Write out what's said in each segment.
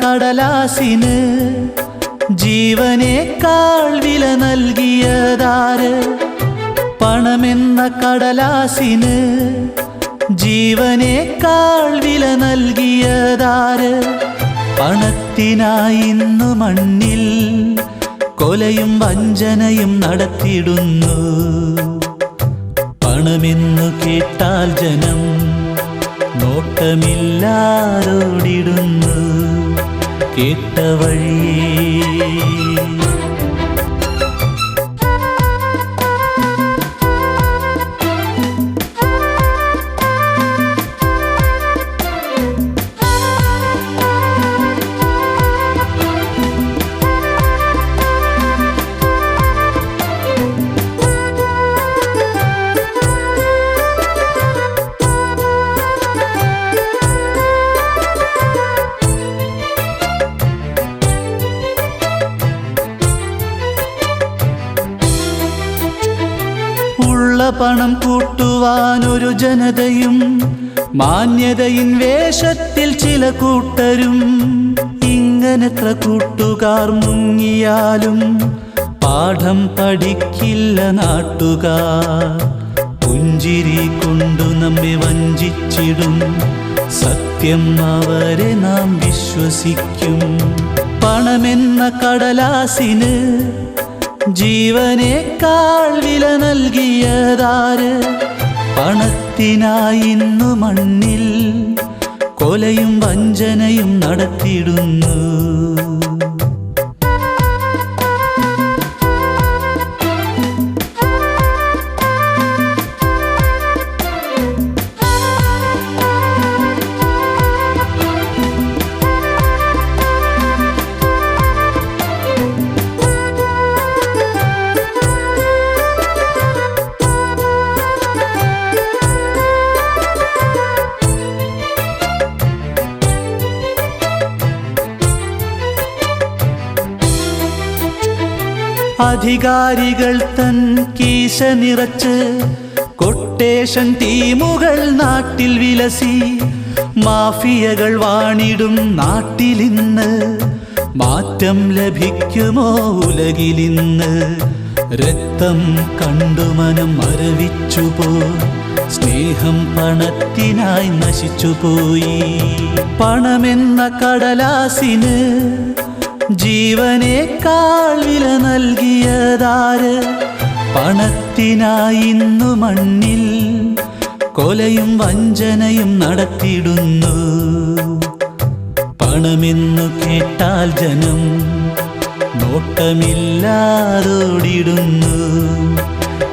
കടലാസിന് ജീവനേക്കാൾ വില നൽകിയതാര്? പണമെന്ന കടലാസിന് ജീവനേക്കാൾ വില നൽകിയതാര്? പണത്തിനായി ഇന്നു മണ്ണിൽ കൊലയും വഞ്ചനയും നടത്തിയിടുന്നു. പണമെന്നു കേട്ടാൽ ജനം നോട്ടമില്ലാരോടിടുന്നു. കേട്ട വഴിയേ പണം കൂട്ടുവാനൊരു ജനതയും മാന്യതയിൻ വേഷത്തിൽ ചില കൂട്ടരും. ഇങ്ങനെത്ര കൂട്ടുകാർ മുങ്ങിയാലും പാഠം പഠിക്കില്ല നാട്ടുകാർ. പുഞ്ചിരി കൊണ്ടു നമ്മെ വഞ്ചിച്ചിടും, സത്യം അവരെ നാം വിശ്വസിക്കും. പണമെന്ന കടലാസിന് ജീവനേക്കാൾ വില നൽകിയതാര്? പണത്തിനായി ഇന്നു മണ്ണിൽ കൊലയും വഞ്ചനയും നടത്തിയിടുന്നു. അധികാരികൾ തൻ കീശ നിറച്ച് കൊട്ടേഷൻ ടീമുകൾ നാട്ടിൽ വിലസി. മാഫിയകൾ വാണിടും നാട്ടിലിന്ന് മാറ്റം ലഭിക്കുമോ ഉലകിലിന്ന്? രക്തം കണ്ടു മനം മരവിച്ചുപോ, സ്നേഹം പണത്തിനായി നശിച്ചുപോയി. പണമെന്ന കടലാസിന് ജീവനേക്കാൾ വില നൽകിയതാര്? പണത്തിനായി ഇന്നു മണ്ണിൽ കൊലയും വഞ്ചനയും നടത്തിയിടുന്നു. പണമെന്നു കേട്ടാൽ ജനം നോട്ടമില്ലാരോടിടുന്നു.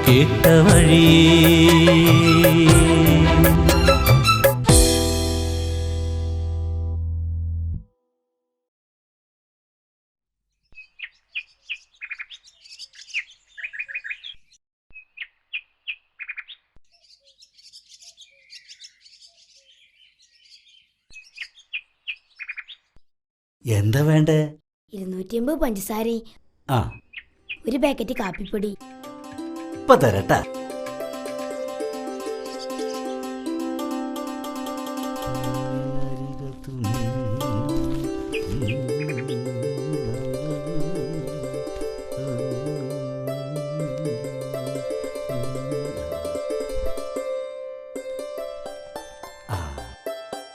കേട്ട വഴിയേ എന്താ വേണ്ടേ? 250 പഞ്ചസാര, ഒരു പാക്കറ്റ് കാപ്പിപ്പൊടി. ഇപ്പൊ തരട്ടാ.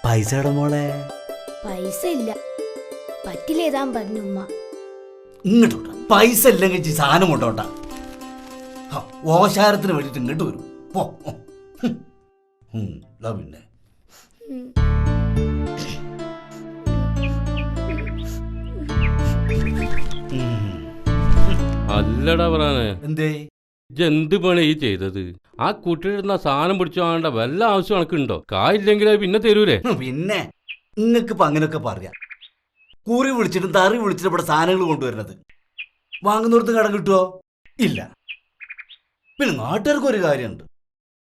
പൈസയുടെ മോളെ? പൈസ ഇല്ല, പറ്റില്ലേതാൻ പറഞ്ഞു ഉമ്മ. ഇങ്ങോട്ടോട്ടാ, പൈസ ഇല്ലെങ്കിൽ സാധനം കൊണ്ടോട്ടാ. ഓശാരത്തിന് വേണ്ടിട്ട് ഇങ്ങോട്ട് വരും. പിന്നെ അല്ലടാ പറയാനേ, എന്തേ എന്ത് പണി ഈ ചെയ്തത്? ആ കുട്ടിയിടുന്ന സാധനം പിടിച്ചു വാങ്ങേണ്ട വല്ല ആവശ്യം കണക്കുണ്ടോ? കായില്ലെങ്കിൽ പിന്നെ തരൂലേ? പിന്നെ നിങ്ങക്ക് ഇപ്പൊ അങ്ങനെയൊക്കെ പറയാം. കൂറി വിളിച്ചിട്ടും തറി വിളിച്ചിട്ട് ഇവിടെ സാധനങ്ങൾ കൊണ്ടുവരുന്നത് വാങ്ങുന്നിടത്ത് കടം കിട്ടുമോ? ഇല്ല. പിന്നെ നാട്ടുകാർക്ക് ഒരു കാര്യമുണ്ട്,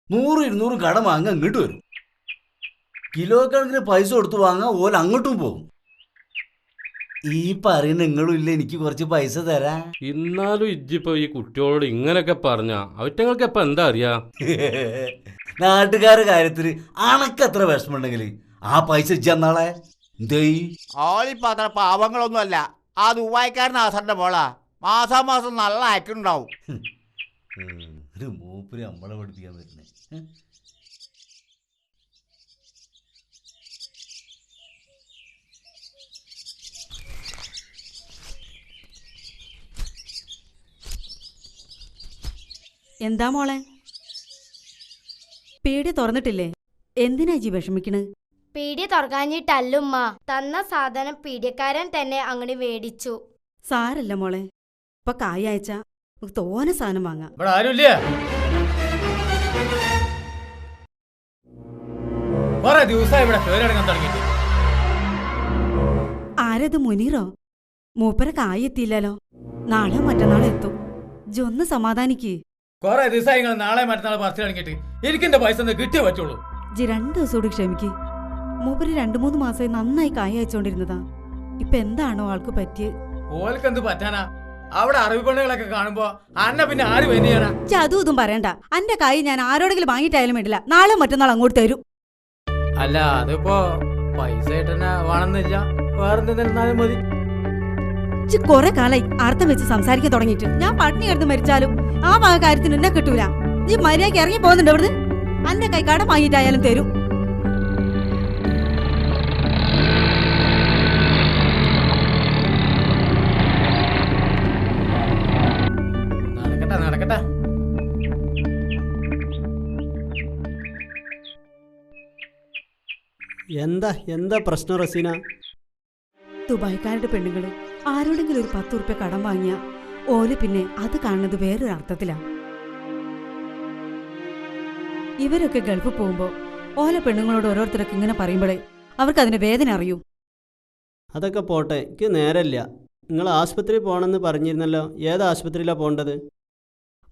100-200 കടം വാങ്ങാൻ ഇങ്ങോട്ട് വരും. കിലോ കണക്കിന് പൈസ കൊടുത്ത് വാങ്ങാൻ ഓല അങ്ങോട്ടും പോകും. ഈ പറയുന്ന നിങ്ങളും ഇല്ല എനിക്ക് കുറച്ച് പൈസ തരാ. എന്നാലും ഇജ്ജിപ്പോ ഈ കുട്ടികളോട് ഇങ്ങനെയൊക്കെ പറഞ്ഞ അവറ്റങ്ങൾക്ക് ഇപ്പൊ എന്താ അറിയാ? നാട്ടുകാരുടെ കാര്യത്തിൽ അണക്കത്ര വിഷമുണ്ടെങ്കിൽ ആ പൈസ ഇജ്ജ എന്നാളെ എന്തേ ഓളിപ്പോ അത്ര പാവങ്ങളൊന്നുമല്ല. ആ ദുബായിക്കാരൻ ആസറിന്റെ മോളാ. മാസാമാസം നല്ല അയക്കുണ്ടാവും. ഒരു മൂപ്പര് നമ്മളെ പഠിപ്പിക്കാൻ വരുന്നേ. എന്താ മോളെ, പീടി തുറന്നിട്ടില്ലേ? എന്തിനാ ജി വിഷമിക്കണ്? പീടിയ തുറക്കാഞ്ഞിട്ടല്ലുമ്മ, തന്ന സാധനം പീഡിയക്കാരൻ തന്നെ അങ്ങനെ മേടിച്ചു. സാരല്ല മോളെ, ഇപ്പൊ കായ് അയച്ചാ നമുക്ക് തോനെ സാധനം വാങ്ങാം. ഇവിടെ ആരുമില്ല. കുറെ ദിവസമായി ഇവിടെ കേരടങ്ങാൻ തുടങ്ങിയിട്ട്. ആരത്, മുനീറോ? മൂപ്പര കായ് എത്തിയില്ലല്ലോ. നാളെ മറ്റന്നാളെ എത്തും. ജി ഒന്ന് സമാധാനിക്ക്. കുറെ ദിവസമായി നിങ്ങൾ നാളെ മറ്റന്നാൾ പറിച്ചു തുടങ്ങിയിട്ട് എനിക്ക് എന്റെ പൈസ കിട്ടിയേ പറ്റുള്ളൂ. ജി 2 ദിവസം കൂടി ക്ഷമിക്ക്. മൂപ്പര് 2-3 മാസമായി നന്നായി കായ് അയച്ചോണ്ടിരുന്നതാ. ഇപ്പൊ എന്താണോ ആൾക്ക് പറ്റിയത്? ഓൽക്ക് എന്ത് പറ്റാനാ? അവിടെ അറബി പെണ്ണുകളൊക്കെ കാണുമ്പോ അന്ന പിന്നെ ആര് വേണ്ടിയാനാ? ജി അതും ഇതും പറയണ്ട. അന്റെ കായ് ഞാൻ ആരോടെങ്കിലും വാങ്ങിയിട്ടായാലും വേണ്ടില്ല, നാളെ മറ്റന്നാൾ അങ്ങോട്ട് തരും. അല്ല, അതിപ്പോ പൈസ തന്നെ വേണമെന്നില്ല, വേറെന്തെന്നാലും മതി. ജി കൊറേ കാലായി അർത്ഥം വെച്ച് സംസാരിക്കാൻ തുടങ്ങിയിട്ട്. ഞാൻ പട്ടിണി കിടന്ന് മരിച്ചാലും ആ വക കാര്യത്തിന് എന്നെ കിട്ടൂല. ജി മര്യാദയ്ക്ക് ഇറങ്ങി പോകുന്നുണ്ട് ഇവിടുന്ന്. അന്റെ കൈ കടം വാങ്ങിയിട്ടായാലും തരും. നടക്കട്ടെ നടക്കട്ടെ. എന്താ പ്രശ്നം റസീന? ദുബായ്ക്കാരുടെ പെണ്ണുങ്ങള് ആരോടെങ്കിലും ഒരു 10 ഉറുപ്പ്യ കടം വാങ്ങിയ ഓല് പിന്നെ അത് കാണുന്നത് വേറൊരു അർത്ഥത്തിലാ. ഇവരൊക്കെ ഗൾഫ് പോകുമ്പോ ഓല പെണ്ണുങ്ങളോട് ഓരോരുത്തരൊക്കെ ഇങ്ങനെ പറയുമ്പോഴേ അവർക്ക് അതിന്റെ വേദന അറിയൂ. അതൊക്കെ പോട്ടെ, എനിക്ക് നേരമില്ല. നിങ്ങൾ ആശുപത്രി പോകണമെന്ന് പറഞ്ഞിരുന്നല്ലോ. ഏത് ആശുപത്രിയിലാണ് പോകേണ്ടത്?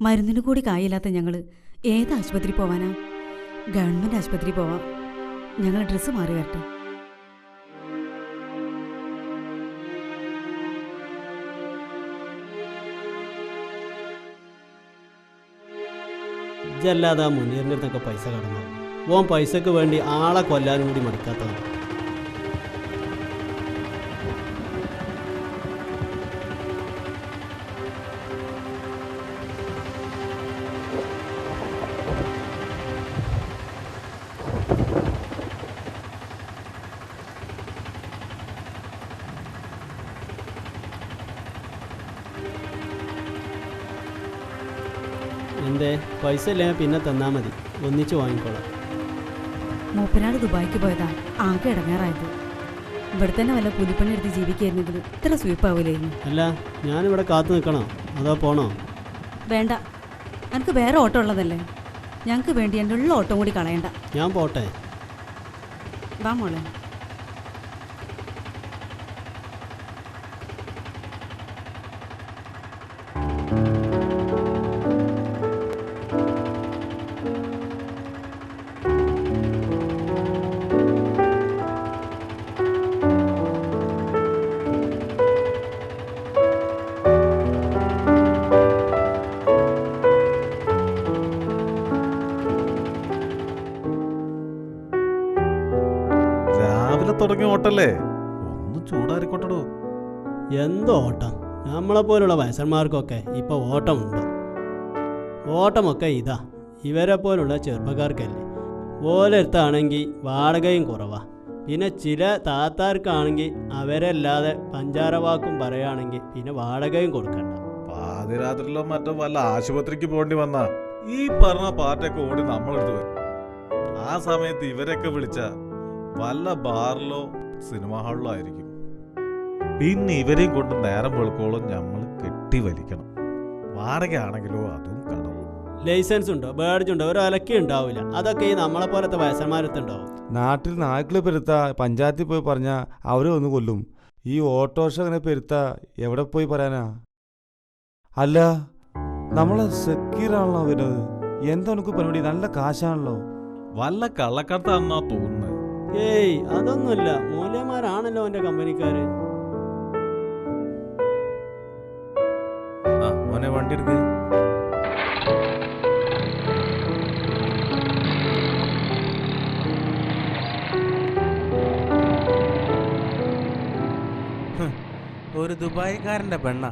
മരുന്നിന് കൂടി കായില്ലാത്ത ഞങ്ങള് ഏത് ആശുപത്രി പോവാനാ? ഗവൺമെന്റ് ആശുപത്രി പോവാം. ഞങ്ങൾ ഡ്രസ്സ് മാറി വരട്ടെ. ഇതല്ലാതെ ആ മുനീറിൻ്റെ അടുത്തൊക്കെ പൈസ കടന്നു. ഓൻ പൈസക്ക് വേണ്ടി ആളെ കൊല്ലാനും കൂടി മടുക്കാത്തതാണ്. എന്തേ, പൈസ ഇല്ലെങ്കിൽ പിന്നെ തന്നാൽ മതി, ഒന്നിച്ച് വാങ്ങിക്കോളാം. മൂപ്പനാട് ദുബായിക്ക് പോയതാ ആകെ ഇടങ്ങാറായത്. ഇവിടെ തന്നെ വല്ല കൂലിപ്പണി എടുത്ത് ജീവിക്കായിരുന്നെങ്കിൽ ഇത്ര സ്വീപ്പാവില്ലായിരുന്നു. അല്ല, ഞാനിവിടെ കാത്തു നിൽക്കണോ അതോ പോണോ? വേണ്ട, എനിക്ക് വേറെ ഓട്ടം ഉള്ളതല്ലേ. ഞങ്ങൾക്ക് വേണ്ടി എൻ്റെ ഉള്ള ഓട്ടം കൂടി കളയണ്ട. ഞാൻ പോട്ടെ. വാ മോളെ. തുടങ്ങിയ ഓട്ടല്ലേ, ഒന്ന് ചൂടാറിക്കൊണ്ടോ. എന്തോ ഓട്ടം? നമ്മളെപ്പോലുള്ള വയസ്സന്മാർക്കൊക്കെ ഇപ്പോൾ ഓട്ടമുണ്ടോ? ഓട്ടമൊക്കെ ഇതാ ഇവരെ പോലുള്ള ചെറുപ്പക്കാർക്കല്ലേ. ഓലെടുത്താണെങ്കിൽ വാടകയും കുറവാ. പിന്നെ ചില താത്താർക്കാണെങ്കിൽ അവരല്ലാതെ പഞ്ചാരവാക്കും പറയുകയാണെങ്കിൽ പിന്നെ വാടകയും കൊടുക്കണ്ട. പാതിരാത്രിയിലോ മറ്റോ വല്ല ആശുപത്രിക്ക് പോകേണ്ടി വന്നാ ഈ പറഞ്ഞ പാർട്ടിയൊക്കെ ഓടി നമ്മളെടുത്ത് വരും. ആ സമയത്ത് ഇവരൊക്കെ വിളിച്ച വല്ല ബാറിലോ സിനിമ ഹാളിലോ ആയിരിക്കും. പിന്നെ ഇവരെയും കൊണ്ട് നേരം വെളുക്കോളം നമ്മൾ കെട്ടി വലിക്കണം. വാടക ആണെങ്കിലോ അതും കടവും. ലൈസൻസ് ഉണ്ടോ, ബേഡ്ജ് ഉണ്ടോ, ഒരു അലക്കി ഉണ്ടാവില്ല. അതൊക്കെ ഈ നമ്മളെ പോലത്തെ വയസ്സന്മാരത്തുണ്ടാവും. നാട്ടിൽ നായ്ക്കളെ പെരുത്ത പഞ്ചായത്തിൽ പോയി പറഞ്ഞാൽ അവരെ ഒന്ന് കൊല്ലും. ഈ ഓട്ടോറിക്ഷ അങ്ങനെ പെരുത്ത എവിടെ പോയി പറയാനാ? അല്ല, നമ്മളെ സെക്യൂറാണല്ലോ വരുന്നത്. എന്താ എനിക്ക് പരിപാടി? നല്ല കാശാണല്ലോ. വല്ല കള്ളക്കടത്താണെന്നാ തോന്നുന്നത്. ഏയ് അതൊന്നുമില്ല, മൂല്യന്മാരാണല്ലോ എൻ്റെ കമ്പനിക്കാര്. മോനെ വണ്ടി എടുക്ക്. ഒരു ദുബായിക്കാരൻ്റെ പെണ്ണ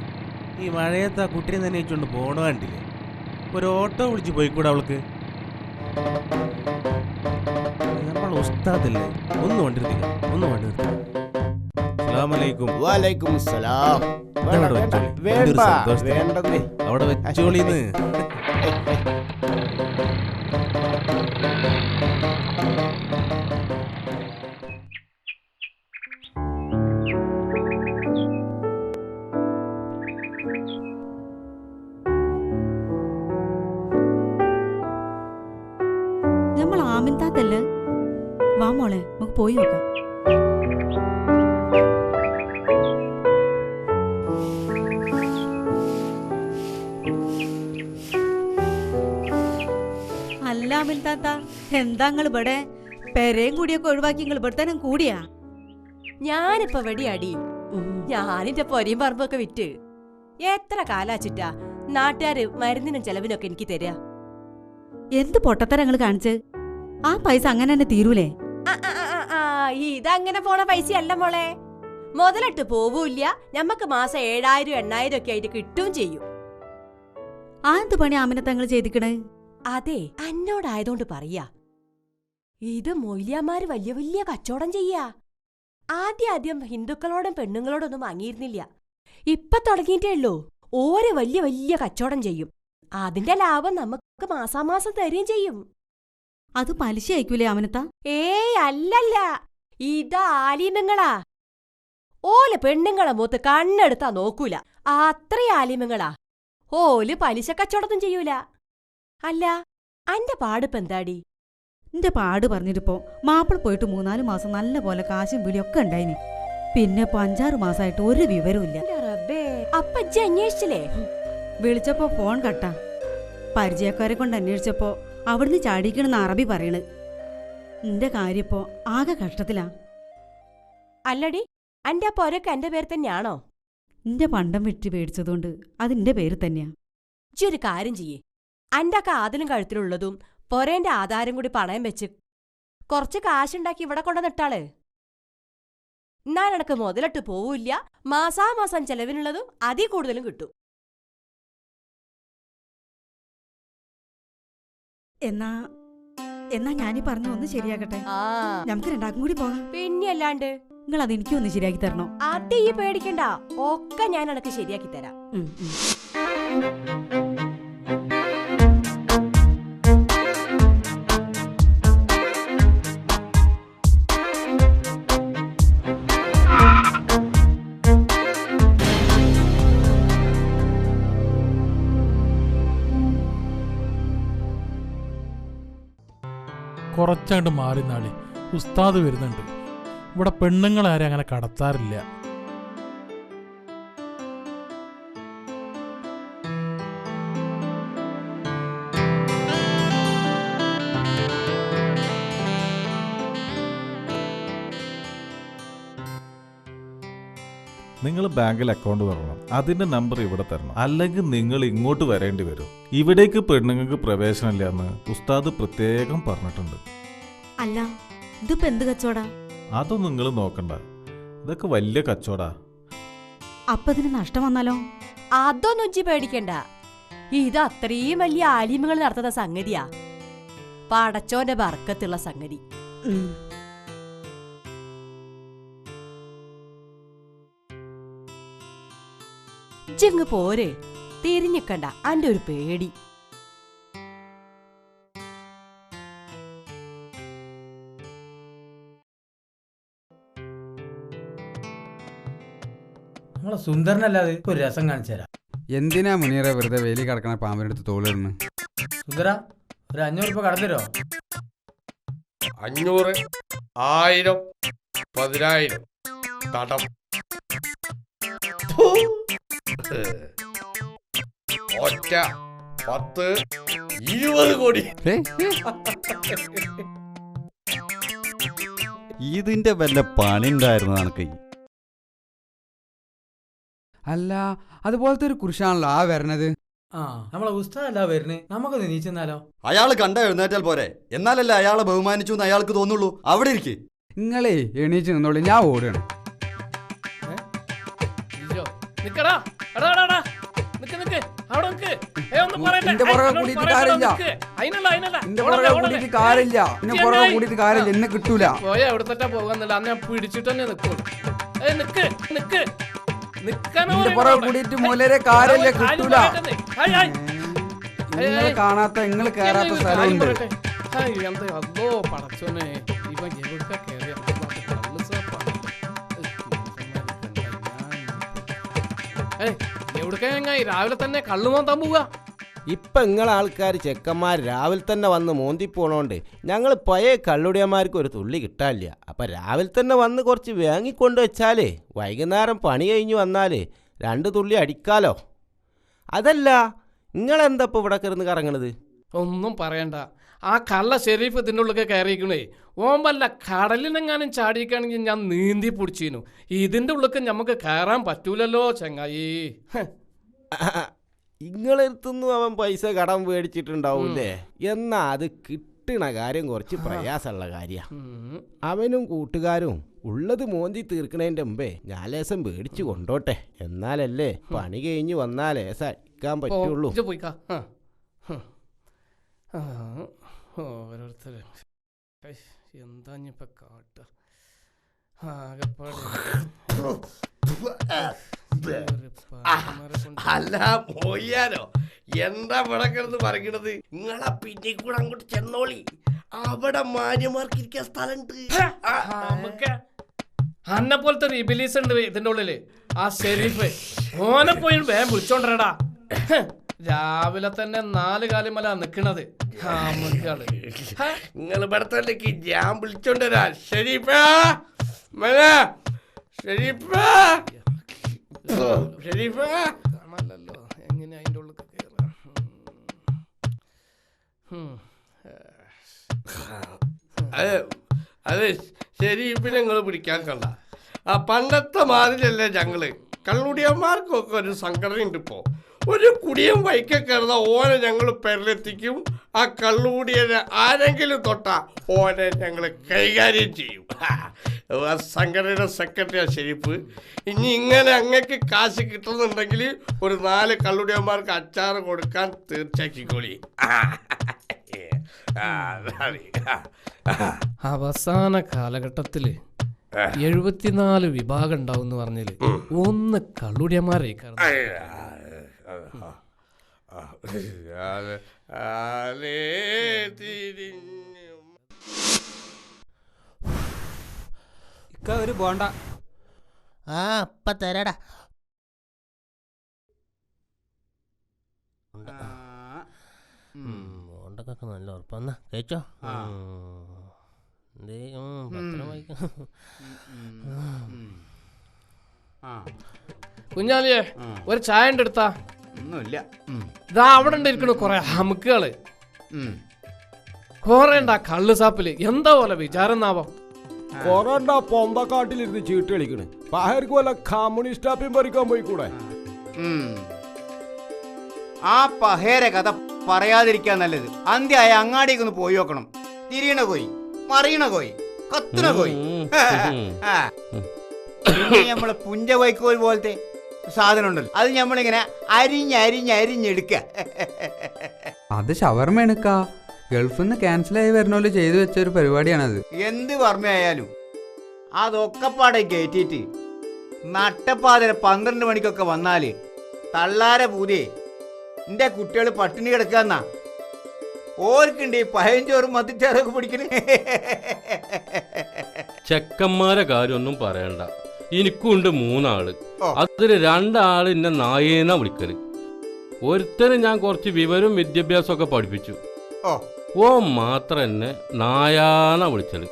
ഈ മഴയത്ത് ആ കുട്ടിയെ തന്നെ വെച്ചുകൊണ്ട് പോണ കണ്ടില്ലേ? ഒരു ഓട്ടോ വിളിച്ച് പോയിക്കൂടെ അവൾക്ക്? നമ്മൾ ഉസ്താദല്ലേ? ഒന്ന് വണ്ടി നിർത്തിക്കാം. അസ്സലാമലൈക്കും. വലൈക്കും സലാം. അവിടെ വെച്ചോളി. എന്തൊരു സന്തോഷം. അവിടെ വെച്ചോളിന്ന്. നമ്മൾ ആമിൻതാത്തല്ലേ? വാ മോളെ, നമുക്ക് പോയി നോക്കാം. അല്ല ആമിൻതാത്ത, എന്താ നിങ്ങൾ ഇവിടെ പെരയും കൂടിയൊക്കെ ഒഴിവാക്കി നിങ്ങൾ ഇവിടെ തന്നെ കൂടിയാ? ഞാനിപ്പോ വെടിയാടി. ഞാനിന്റെ പൊരയും പറമ്പൊക്കെ വിറ്റ് എത്ര കാലാച്ചിട്ടാ നാട്ടുകാര് മരുന്നിനും ചെലവിനൊക്കെ എനിക്ക് തരാ. എന്ത് പൊട്ടത്തരങ്ങൾ കാണിച്ച്? ആ പൈസ അങ്ങനെ തന്നെ തീരൂലേ? ഇതങ്ങനെ പോണ പൈസയല്ല മോളെ. മുതലിട്ട് പോവൂല്ല. ഞമ്മക്ക് മാസം 7000 8000 ഒക്കെ ആയിട്ട് കിട്ടുകയും ചെയ്യും. ആ എന്ത് പണി ആമിനത്തങ്ങൾ ചെയ്തിക്കണേ? അതെ, അന്നോടായതുകൊണ്ട് പറയാ. ഇത് മൊയ്ലിയാമാര് വലിയ വലിയ കച്ചവടം ചെയ്യാ. ആദ്യം ഹിന്ദുക്കളോടും പെണ്ണുങ്ങളോടൊന്നും വാങ്ങിയിരുന്നില്ല. ഇപ്പൊ തുടങ്ങിയിട്ടേ ഉള്ളൂ. ഓരോ വലിയ വലിയ കച്ചവടം ചെയ്യും. അതിന്റെ ലാഭം നമുക്ക് മാസാമാസം തരുകയും ചെയ്യും. അത് പലിശ അയക്കൂലേ ആമിനത്ത? ഏയ് അല്ലല്ല, ഇതാ ആലിമ്യങ്ങളാ. ഓല് പെണ്ണുങ്ങളെ മൂത്ത് കണ്ണെടുത്താ നോക്കൂല. അത്രയും ആലിമ്യങ്ങളാ. ഓല് പലിശ കച്ചവടം ചെയ്യൂല. അല്ല, അന്റെ പാടിപ്പ് എന്താടി? എന്റെ പാട് പറഞ്ഞിട്ടിപ്പോ മാപ്പിള പോയിട്ട് 3-4 മാസം നല്ല പോലെ കാശും വിളിയൊക്കെ ഉണ്ടായിനി. പിന്നെ ഇപ്പൊ 5-6 മാസമായിട്ട് ഒരു വിവരമില്ല. അപ്പൊ അന്വേഷിച്ചില്ലേ? വിളിച്ചപ്പോ ഫോൺ കട്ടാ. പരിചയക്കാരെ കൊണ്ട് അന്വേഷിച്ചപ്പോ അവിടുന്ന് ചാടിക്കണെന്ന് അറബി പറയണ്. എന്റെ കാര്യപ്പോ ആകെ കഷ്ടത്തിലാ. അല്ലടി, അന്റെ ആ പൊരക്ക് എന്റെ പേര് തന്നെയാണോ? എന്റെ പണ്ടം വിറ്റ് പേടിച്ചതുകൊണ്ട് അതിന്റെ പേര് തന്നെയാ. ഒരു കാര്യം ചെയ്യേ, അന്റെ കാതിലും കഴുത്തിലുള്ളതും പൊരേന്റെ ആധാരം കൂടി പണയം വെച്ച് കുറച്ച് കാശുണ്ടാക്കി ഇവിടെ കൊണ്ടുവന്നിട്ടാള്. എന്നാ എനക്ക് മുതലിട്ട് പോവില്ല. മാസാമാസം ചെലവിനുള്ളതും അതിൽ കൂടുതലും കിട്ടും. എന്നാ ഞാനീ പറഞ്ഞ ഒന്ന് ശരിയാക്കട്ടെ. നമുക്ക് രണ്ടാക്കും കൂടി പോകാം. പിന്നെ അല്ലാണ്ട് നിങ്ങൾ അത് എനിക്കൊന്ന് ശരിയാക്കി തരണോ? അത് ഈ പേടിക്കണ്ട, ഒക്കെ ഞാൻ എനക്ക് ശരിയാക്കി തരാം. കുറച്ചങ്ങോട്ട് മാറി നാളി ഉസ്താദ് വരുന്നുണ്ട്. ഇവിടെ പെണ്ണുങ്ങളാരും അങ്ങനെ കടത്താറില്ല. നിങ്ങൾ ബാങ്കിൽ അക്കൗണ്ട് തുറക്കണം. അതിന്റെ നമ്പർ ഇവിടെ തരണം, അല്ലെങ്കിൽ നിങ്ങൾ ഇങ്ങോട്ട് വരേണ്ടി വരും. ഇവിടേക്ക് പെണ്ണുങ്ങൾക്ക് പ്രവേശനമില്ല എന്ന് ഉസ്താദ് പ്രത്യേകം പറഞ്ഞിട്ടുണ്ട്. അല്ല, ഇതിപ്പോ എന്ത് കച്ചവടാ? അതൊന്നും നിങ്ങൾ നോക്കണ്ട, ഇതൊക്കെ വലിയ കച്ചവടാ. അപ്പൊ ഇതിന് നഷ്ടം വന്നാലോ? അതൊന്നും ഉച്ചി പേടിക്കണ്ട. ഇത് അത്രയും വലിയ ആലിമ്യങ്ങൾ നടത്തുന്ന സംഗതിയാ. പടച്ചോന്റെ ബർക്കത്തുള്ള സംഗതി. ഇജ്ജങ്ങ് പോരെ, തിരിഞ്ഞിക്കണ്ട അന്റെ ഒരു പേടി. നമ്മളെ സുന്ദരനല്ലാതെ ഒരു രസം കാണിച്ചു തരാം. എന്തിനാ മുനീറെ വെറുതെ വേലി കിടക്കണ പാമ്പിനെടുത്ത് തോളിടുന്നു? സുന്ദര, ഒരു 500 രൂപ കടന്നു തരോ? 500, 1000, 10000 കടം. ഒറ്റ 10, 20 കോടി. ഇതിന്റെ വല്ല പണി ഉണ്ടായിരുന്നു കണക്ക്. അല്ല, അതുപോലത്തെ ഒരു കുരിശാണല്ലോ ആ വരണത്. നമ്മളെ ഉസ്താദല്ല വരുന്നത്. നമുക്കൊന്ന് നീച്ചെന്നാലോ? അയാള് കണ്ട എഴുന്നേറ്റാൽ പോരെ, എന്നാലല്ലേ അയാളെ ബഹുമാനിച്ചു എന്ന് അയാൾക്ക് തോന്നുള്ളൂ. അവിടെ ഇരിക്കേ. നിങ്ങളേ എണീച്ച് നിന്നോളൂ, ഞാൻ ഓടുകയാണ്. നിക്കടാ എടാ എടാ എടാ നിക്ക് നിക്ക് അവിടെ നിക്ക് ഒന്ന് പറയട്ടെ ഇന്റെ പുറകെ കൂടിയിട്ട് കാര്യമില്ല ഇന്റെ പുറകെ കൂടിയിട്ട് കാര്യമില്ല ഇന്നെ പുറകെ കൂടിയിട്ട് കാര്യമില്ല എന്നെ കിട്ടൂല പോയാ എവിടത്തെ പോകാന്നില്ല അന്ന് ഞാൻ പിടിച്ചിട്ട് തന്നെ നിക്കുള്ളൂ നിക്ക് നിക്ക് ഇന്റെ പുറകെ കൂടിയിട്ട് മൂലരെ കാര്യമില്ല കിട്ടൂല നിങ്ങൾ കാണാത്ത നിങ്ങൾ കേറാത്ത സ്ഥലമുണ്ട് അതോ പടച്ചോനെ ഇവ എവിടുക്ക കേറിയ എവിടുക്ക രാവിലെ തന്നെ കള്ളു മോന്താൻ പോവുക. ഇപ്പൊ നിങ്ങളെ ആൾക്കാർ ചെക്കന്മാർ രാവിലെ തന്നെ വന്ന് മോന്തി പോണോണ്ട് ഞങ്ങൾ പഴയ കള്ളുടിയന്മാർക്ക് ഒരു തുള്ളി കിട്ടാനില്ല. അപ്പൊ രാവിലെ തന്നെ വന്ന് കുറച്ച് വാങ്ങിക്കൊണ്ട് വെച്ചാലേ വൈകുന്നേരം പണി കഴിഞ്ഞ് വന്നാലേ 2 തുള്ളി അടിക്കാലോ. അതല്ല നിങ്ങളെന്താ ഇപ്പൊ ഇവിടെ കിടന്ന് കറങ്ങണത്? ഒന്നും പറയണ്ട, ആ കള്ള ഷെരീഫ് ഇതിൻ്റെ ഉള്ളിൽ കയറിയിരിക്കണേ. ഓമ്പല്ല കടലിനെങ്ങാനും ചാടിയിരിക്കുകയാണെങ്കിൽ ഞാൻ നീന്തി പിടിച്ചിരുന്നു. ഇതിൻ്റെ ഉള്ളിൽ നമുക്ക് കയറാൻ പറ്റൂലല്ലോ ചങ്ങായി. നിങ്ങളെടുത്തൊന്നും അവൻ പൈസ കടം മേടിച്ചിട്ടുണ്ടാവൂലേ? എന്നാ അത് കിട്ടണ കാര്യം കുറച്ച് പ്രയാസമുള്ള കാര്യമാണ്. അവനും കൂട്ടുകാരും ഉള്ളത് മോന്തി തീർക്കണേൻ്റെ മുമ്പേ ഞാൻ ലേസം മേടിച്ചു കൊണ്ടോട്ടെ. എന്നാലല്ലേ പണി കഴിഞ്ഞ് വന്നാൽ ലേസം അടിക്കാൻ പറ്റുള്ളൂ. ഓരോരുത്തർ എന്താ ഇപ്പൊ കാട്ട അല്ല പോയാലോ എന്താ ഇവിടെ കിടന്ന് പറയണത്? നിങ്ങളെ പിന്നെ കൂടെ അങ്ങോട്ട് ചെന്നോളി, അവിടെ മാന്യമാർക്ക് ഇരിക്കാൻ സ്ഥലമുണ്ട്. അന്നെ പോലത്തെ ഒരു ഇബിലീസ് ഉണ്ട് ഇതിന്റെ ഉള്ളില്, ആ ഷെരീഫ്. ഓനെ പോയി വേഗം വിളിച്ചോണ്ടടാ. രാവിലെ തന്നെ 4 കാലുമല നിക്കണത്. നിങ്ങൾ ഇവിടെ തന്നെ ഞാൻ വിളിച്ചോണ്ടരാ. ഷെരീഫാ ഷെരീഫാ ഷെരീഫാ കാണാലോ എങ്ങനെ അതിന്റെ ഉള്ളിൽ കയറാം. അത് ഷെരീഫിനെ നിങ്ങൾ പിടിക്കാൻ കണ്ട. ആ പണ്ടത്തെ മാതിരിയല്ലേ ഞങ്ങള്. കള്ളുടിയന്മാർക്കൊക്കെ ഒരു സംഘടനയുണ്ട് ഇപ്പോ. ഒരു കുടിയൻ വൈക്ക കയറുന്ന ഓനെ ഞങ്ങൾ പെരലെത്തിക്കും. ആ കള്ളുകൂടിയനെ ആരെങ്കിലും തൊട്ടാ ഓനെ ഞങ്ങൾ കൈകാര്യം ചെയ്യും. ആ സംഘടനയുടെ സെക്രട്ടറിയാ ഷെരീഫ്. ഇനി ഇങ്ങനെ അങ്ങക്ക് കാശ് കിട്ടുന്നുണ്ടെങ്കിൽ ഒരു 4 കള്ളുടിയന്മാർക്ക് അച്ചാറ് കൊടുക്കാൻ തീർച്ചയാക്കിക്കോളി. അവസാന കാലഘട്ടത്തില് 74 വിഭാഗം ഉണ്ടാവും എന്ന് പറഞ്ഞാല് 1 കള്ളുടിയന്മാരെ ഒരു പോണ്ട. ഇപ്പൊ തരാടാ. ബോണ്ടൊക്കെ നല്ല ഉറപ്പാ. കഴിച്ചോ? കുഞ്ഞാലിയെ ഒരു ചായ ഉണ്ട് എടുത്താ. ഒന്നുമില്ല. ഇതാ അവിടെ ഇരിക്കണു കൊറേ ഹമുക്കുകള്. കൊറേണ്ട കള്ള് സാപ്പില്. എന്താ പോലെ വിചാരം എന്നാവോ? കൊറേണ്ട പൊന്തക്കാട്ടിലിരുന്ന് ചീട്ട് കളിക്കണ്. പാഹർക്ക് വല്ല കമ്മ്യൂണിസ്റ്റ് ആപ്പിയും പറിക്കാൻ പോയിക്കൂടെ? ആ പഹേരെ കഥ പറയാതിരിക്കാൻ നല്ലത്. അന്ത്യായ അങ്ങാടിക്ക് ഒന്ന് പോയി നോക്കണം. തിരിയണ കോയി, മറിയണ കോയി, കത്തുണ കോയി. നമ്മള് പുഞ്ച വൈക്കോൽ പോലത്തെ സാധനം ഉണ്ടല്ലോ, അത് നമ്മളിങ്ങനെ അരിഞ്ഞെടുക്ക. അത് ഷവർമേണക്ക. ഗൾഫിൽ നിന്ന് ക്യാൻസലായി വരണോല് ചെയ്തു വെച്ചൊരു പരിപാടിയാണത്. എന്ത് വർമ്മയായാലും അതൊക്കെ പാടെ കയറ്റിട്ട് നട്ടപ്പാതിര 12 മണിക്കൊക്കെ വന്നാല് തള്ളാരെ പൂതിയെ എന്റെ കുട്ടികൾ പട്ടിണി കിടക്കാന്നാ. ഓർക്കുണ്ട് 15 മത്തിച്ചാറൊക്കെ പിടിക്കണേ. ചെക്കന്മാരെ കാര്യമൊന്നും പറയണ്ട. എനിക്കുണ്ട് 3 ആള്. അതിൽ 2 ആള് എന്നെ നായേന്നാ വിളിക്കല്. ഒരുത്തന് ഞാൻ കുറച്ച് വിവരവും വിദ്യാഭ്യാസം ഒക്കെ പഠിപ്പിച്ചു. ഓ മാത്രം എന്നെ നായാന്നാ വിളിച്ചത്.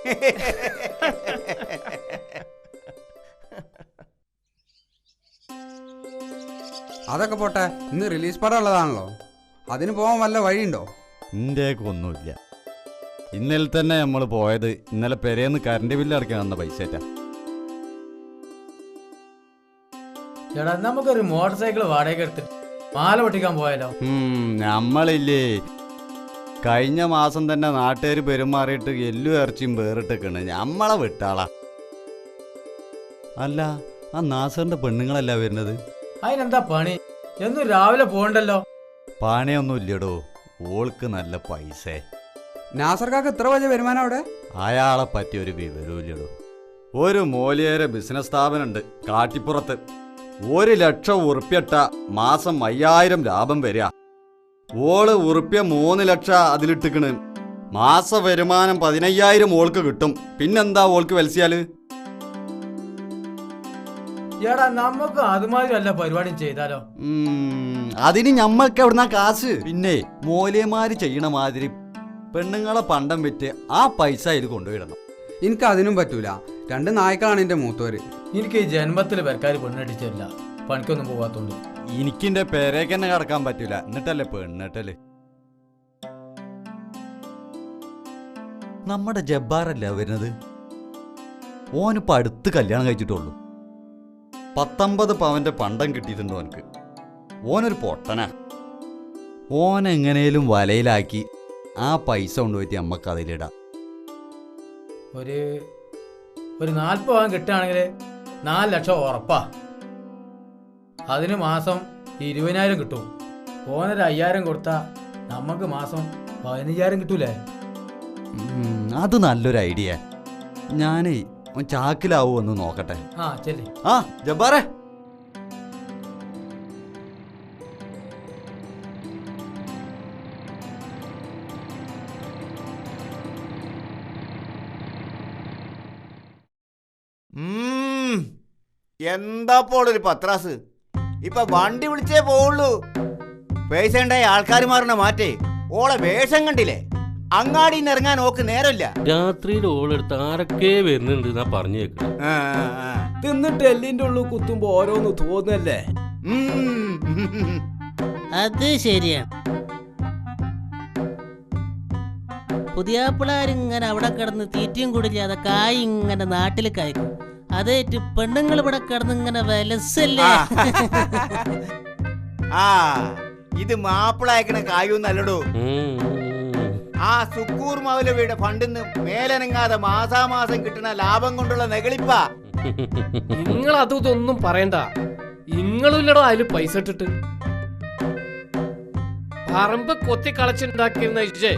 അതൊക്കെ പോട്ടെ, ഇന്ന് റിലീസ് പടം ഉള്ളതാണല്ലോ, അതിന് പോകാൻ വല്ല വഴിയുണ്ടോ? ഇന്ത്യക്ക് ഒന്നുമില്ല. ഇന്നലെ തന്നെ നമ്മൾ പോയത് ഇന്നലെ പെരേന്ന് കറണ്ട് ബില്ല് അടയ്ക്കാൻ വന്ന പൈസറ്റാ. ചേട്ടാ നമുക്കൊരു മോട്ടോർ സൈക്കിൾ വാടക എടുത്തിട്ട് മാല പൊട്ടിക്കാൻ പോയാലോ? നമ്മളില്ലേ കഴിഞ്ഞ മാസം തന്നെ നാട്ടുകാർ പെരുമാറിയിട്ട് എല്ലും ഇറച്ചിയും വേറിട്ടൊക്കെയാണ്. നമ്മളെ വിട്ടാളാ. അല്ല, ആ നാസറിന്റെ പെണ്ണുങ്ങളല്ല വരുന്നത്. അതിനെന്താ പണി? എന്നും രാവിലെ പോകണ്ടല്ലോ. പണിയൊന്നും ഇല്ലടോ, ഓൾക്ക് നല്ല പൈസ. നാസർക്കാക്ക് എത്ര വലിയ വരുമാനം അവിടെ? അയാളെ പറ്റി ഒരു വിവരവും ഇല്ലടോ. ഒരു മൂല്യേറെ ബിസിനസ് സ്ഥാപനമുണ്ട് കാട്ടിപ്പുറത്ത്. 1,00,000 ഉറുപ്പ്യട്ട മാസം 5,000 ലാഭം വരിക. ഓള് ഉറുപ്പ്യ 3 ലക്ഷം അതിലിട്ടിക്കണ്. മാസ വരുമാനം 15,000 ഓൾക്ക് കിട്ടും. പിന്നെന്താ ഓൾക്ക് വലിച്ചാല്? എടാ നമുക്ക് അതുമാതിരി വല്ല പരിപാടിയും ചെയ്താലോ? അതിന് ഞമ്മക്ക് എവിടുന്ന കാശ്? പിന്നെ മൂല്യമാര് ചെയ്യണ മാതിരി പെണ്ണുങ്ങളെ പണ്ടം വിറ്റ് ആ പൈസ ഇത് കൊണ്ടുപോയിടണം. എനിക്ക് അതിനും പറ്റൂല. 2 നായ്ക്കളാണ് എന്റെ മൂത്തോര്. എനിക്ക് ഈ ജന്മത്തിൽ പെരക്കാർ പെണ്ണടിച്ചില്ല, പണിക്കൊന്നും പോവാത്തോണ്ട്. എനിക്കിന്റെ പേരേക്ക് തന്നെ കടക്കാൻ പറ്റൂല. എന്നിട്ടല്ലേ പെണ്ണിട്ടല്. നമ്മുടെ ജബ്ബാറല്ല വരുന്നത്. ഓനിപ്പോ അടുത്ത് കല്യാണം കഴിച്ചിട്ടുള്ളൂ. 19 പവന്റെ പണ്ടം കിട്ടിയിട്ടുണ്ടോ ഓനക്ക്? ഓനൊരു പൊട്ടനാ. ഓനെങ്ങനേലും വലയിലാക്കി ആ പൈസ കൊണ്ടുപോയിട്ട് അമ്മക്ക് അതിലിടാം. ഒരു 40 പവൻ കിട്ടുകയാണെങ്കിൽ 4 ലക്ഷം ഉറപ്പാ. അതിന് മാസം 20,000 കിട്ടും. ഓനൊരു 5,000 കൊടുത്താ നമുക്ക് മാസം 15,000 കിട്ടൂലേ? അത് നല്ലൊരു ഐഡിയ. ഞാനേ ചാക്കിലാവൂ ഒന്ന് നോക്കട്ടെ. ആ ചെല്ലി. ആ ജബ്ബാറേ, എന്താപ്പോളൊരു പത്രാസ്. ഇപ്പൊ വണ്ടി വിളിച്ചേ പോവുള്ളൂ. പൈസ ഉണ്ടായി ആൾക്കാർ മാറണ മാറ്റേ. ഓളെ വേഷം കണ്ടില്ലേ? അങ്ങാടിയിൽ നിന്ന് ഇറങ്ങാൻ ഓക്ക് നേരമില്ല. രാത്രിയിൽ ഓളെടുത്ത് ആരൊക്കെ വരുന്നുണ്ട് എന്നാ പറഞ്ഞു കേൾക്കണം. തിന്നിട്ട് എല്ലിന്റെ ഉള്ളു കുത്തുമ്പോ ഓരോന്ന് തോന്നല്ലേ? അത് ശരിയാണ്. പുതിയാപ്പിളാരിങ്ങനെ അവിടെ കിടന്ന് തീറ്റയും കുടില്ലാതെ കായ് ഇങ്ങനെ നാട്ടിൽ കായ്ക്കും. അതേറ്റ് പെണ്ണുങ്ങൾ ഇവിടെ കിടന്ന് ഇങ്ങനെ വിലസല്ലേ. ആ ഇത് മാപ്പിള അയക്കണ കായൊന്നല്ലടോ. ആ സുക്കൂർ മൗലവിയുടെ ഫണ്ടിന്ന് മേലനങ്ങാതെ മാസാമാസം കിട്ടുന്ന ലാഭം കൊണ്ടുള്ള നെകളിപ്പാ. നിങ്ങൾ അതൊന്നും പറയണ്ട. നിങ്ങളില്ലടോ അതിൽ പൈസ ഇട്ടിട്ട് പറമ്പ് കൊത്തി കളച്ചുണ്ടാക്കിയിരുന്ന ഇജ്ജ്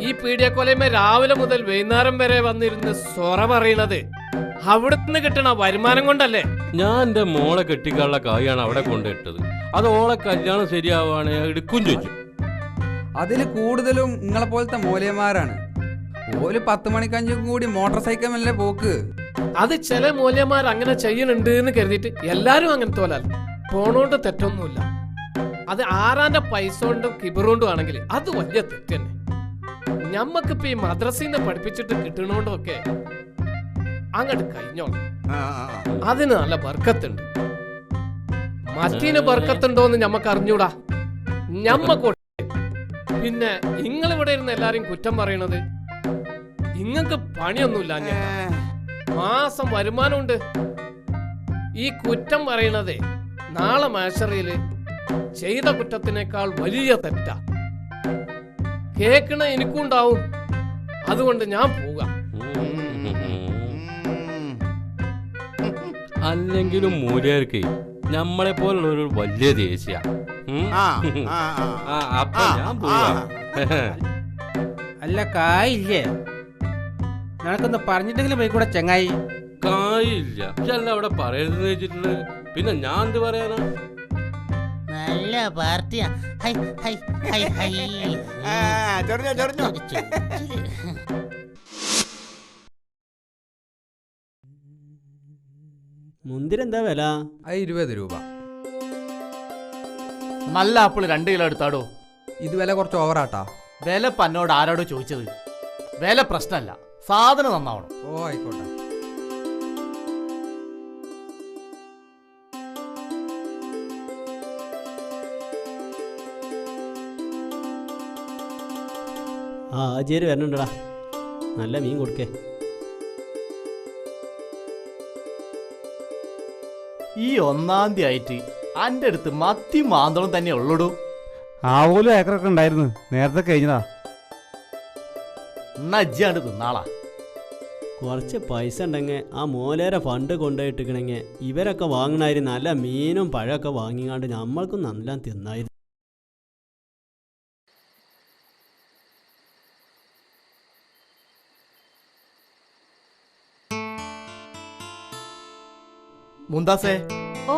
ഈ പീഡിയക്കൊലമേ രാവിലെ മുതൽ വൈകുന്നേരം വരെ വന്നിരുന്ന് സൊറ പറയണത് അവിടുന്ന് കിട്ടണ വരുമാനം കൊണ്ടല്ലേ? ഞാൻ എന്റെ മോളെ കെട്ടിക്കാനുള്ള കായാണ് അവിടെ കൊണ്ടിട്ടത്. അത് ഓളെ കല്യാണം ശരിയാവാണ് എടുക്കും ചോദിച്ചു. അതിൽ കൂടുതലും നിങ്ങളെ പോലത്തെ മൂല്യന്മാരാണ്. ഓല് 10 മണിക്കഞ്ചും കൂടി മോട്ടോർ സൈക്കിളല്ലേ പോക്ക്. അത് ചില മൂല്യന്മാർ അങ്ങനെ ചെയ്യുന്നുണ്ട് എന്ന് കരുതിയിട്ട് എല്ലാരും അങ്ങനത്തെ പോലെ പോണോണ്ട് തെറ്റൊന്നുമില്ല. അത് ആരാന്റെ പൈസ കൊണ്ടും കിബറുകൊണ്ടും ആണെങ്കിൽ അത് വലിയ തെറ്റ് തന്നെ. ഞമ്മക്കിപ്പോ ഈ മദ്രസീന്ന് പഠിപ്പിച്ചിട്ട് കിട്ടണോണ്ടൊക്കെ അങ്ങോട്ട് കഴിഞ്ഞോളാം. അതിന് നല്ല ബർക്കത്തുണ്ട്. മറ്റീന് ബർക്കത്തുണ്ടോന്ന് ഞമ്മക്ക് അറിഞ്ഞൂടാ. ഞമ്മക്കോട്ടെ. പിന്നെ ഇങ്ങളിവിടെ ഇരുന്ന് എല്ലാരും കുറ്റം പറയണത് ഇങ്ങക്ക് പണിയൊന്നുമില്ല. മാസം വരുമാനമുണ്ട്. ഈ കുറ്റം പറയണതേ നാളെ മാഷറിയില് ചെയ്ത കുറ്റത്തിനേക്കാൾ വലിയ തെറ്റാ. കേക്കണ എനിക്കുണ്ടാവും. അതുകൊണ്ട് ഞാൻ പോകാം. അല്ലെങ്കിലും മൂല്യർക്ക് നമ്മളെ പോലുള്ള ഒരു വലിയ ദേശീയ. അപ്പൊ ഞാൻ പോവാ. അല്ല കായില്ലേ? നിനക്കൊന്ന് പറഞ്ഞിട്ടെങ്കിലും പോയി കൂടെ ചങ്ങായി. കായില്ല അല്ല അവിടെ പറയരുതെന്ന് വെച്ചിട്ടുണ്ട്. പിന്നെ ഞാൻ എന്ത് പറയാനാ? നല്ല പാർട്ടിയാ. Hi hi hi hi. മുന്തിരി എന്താ വില? 20 രൂപ. നല്ല ആപ്പിൾ 2 കിലോ എടുത്താടോ. ഇത് വില കുറച്ച് ഓവറാട്ടാ. വില പന്നോട് ആരോടോ ചോദിച്ചത്? വില പ്രശ്നമല്ല, സാധനം നന്നാവണം. ഓ ആയിക്കോട്ടെ. ആ ആചാര് വരണുണ്ടടാ. നല്ല മീൻ കൊടുക്കേ. ഈ 1-ാം തീയതി ആയിട്ട് അന്റെ അടുത്ത് മത്തി മാന്തളം തന്നെ ഉള്ളൂ. ആവോലും ഏക്കറൊക്കെ ഉണ്ടായിരുന്നു, നേരത്തെ കഴിഞ്ഞതാ. എന്നാ അജ്ജാണ്ട് തിന്നാളാ. കുറച്ച് പൈസ ഉണ്ടെങ്കിൽ ആ മോലേരെ ഫണ്ട് കൊണ്ടുപോയിട്ടിക്കണെങ്കിൽ ഇവരൊക്കെ വാങ്ങണായിരുന്നു. നല്ല മീനും പഴമൊക്കെ വാങ്ങിക്കാണ്ട് നമ്മൾക്കും നല്ല തിന്നായിരുന്നു. മുന്താസേ, ഓ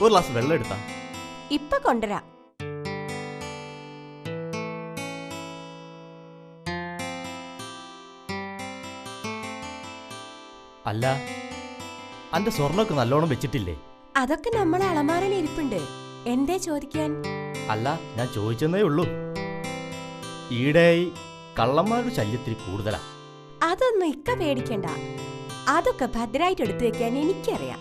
ഒരു ഗ്ലാസ് വെള്ളം എടുത്താ. ഇപ്പൊ കൊണ്ടുവരാ. അല്ല, അന്റെ സ്വർണ്ണമൊക്കെ നല്ലോണം വെച്ചിട്ടില്ലേ? അതൊക്കെ നമ്മളെ അളമാരയിൽ ഇരിപ്പുണ്ട്. എന്തേ ചോദിക്കാൻ? അല്ല, ഞാൻ ചോദിച്ചെന്നേ ഉള്ളൂ. ഈടെയായി കള്ളന്മാരുടെ ശല്യത്തിൽ കൂടുതലാ. അതൊന്നും ഇക്ക പേടിക്കണ്ട. അതൊക്കെ ഭദ്രായിട്ട് എടുത്തു വെക്കാൻ എനിക്കറിയാം.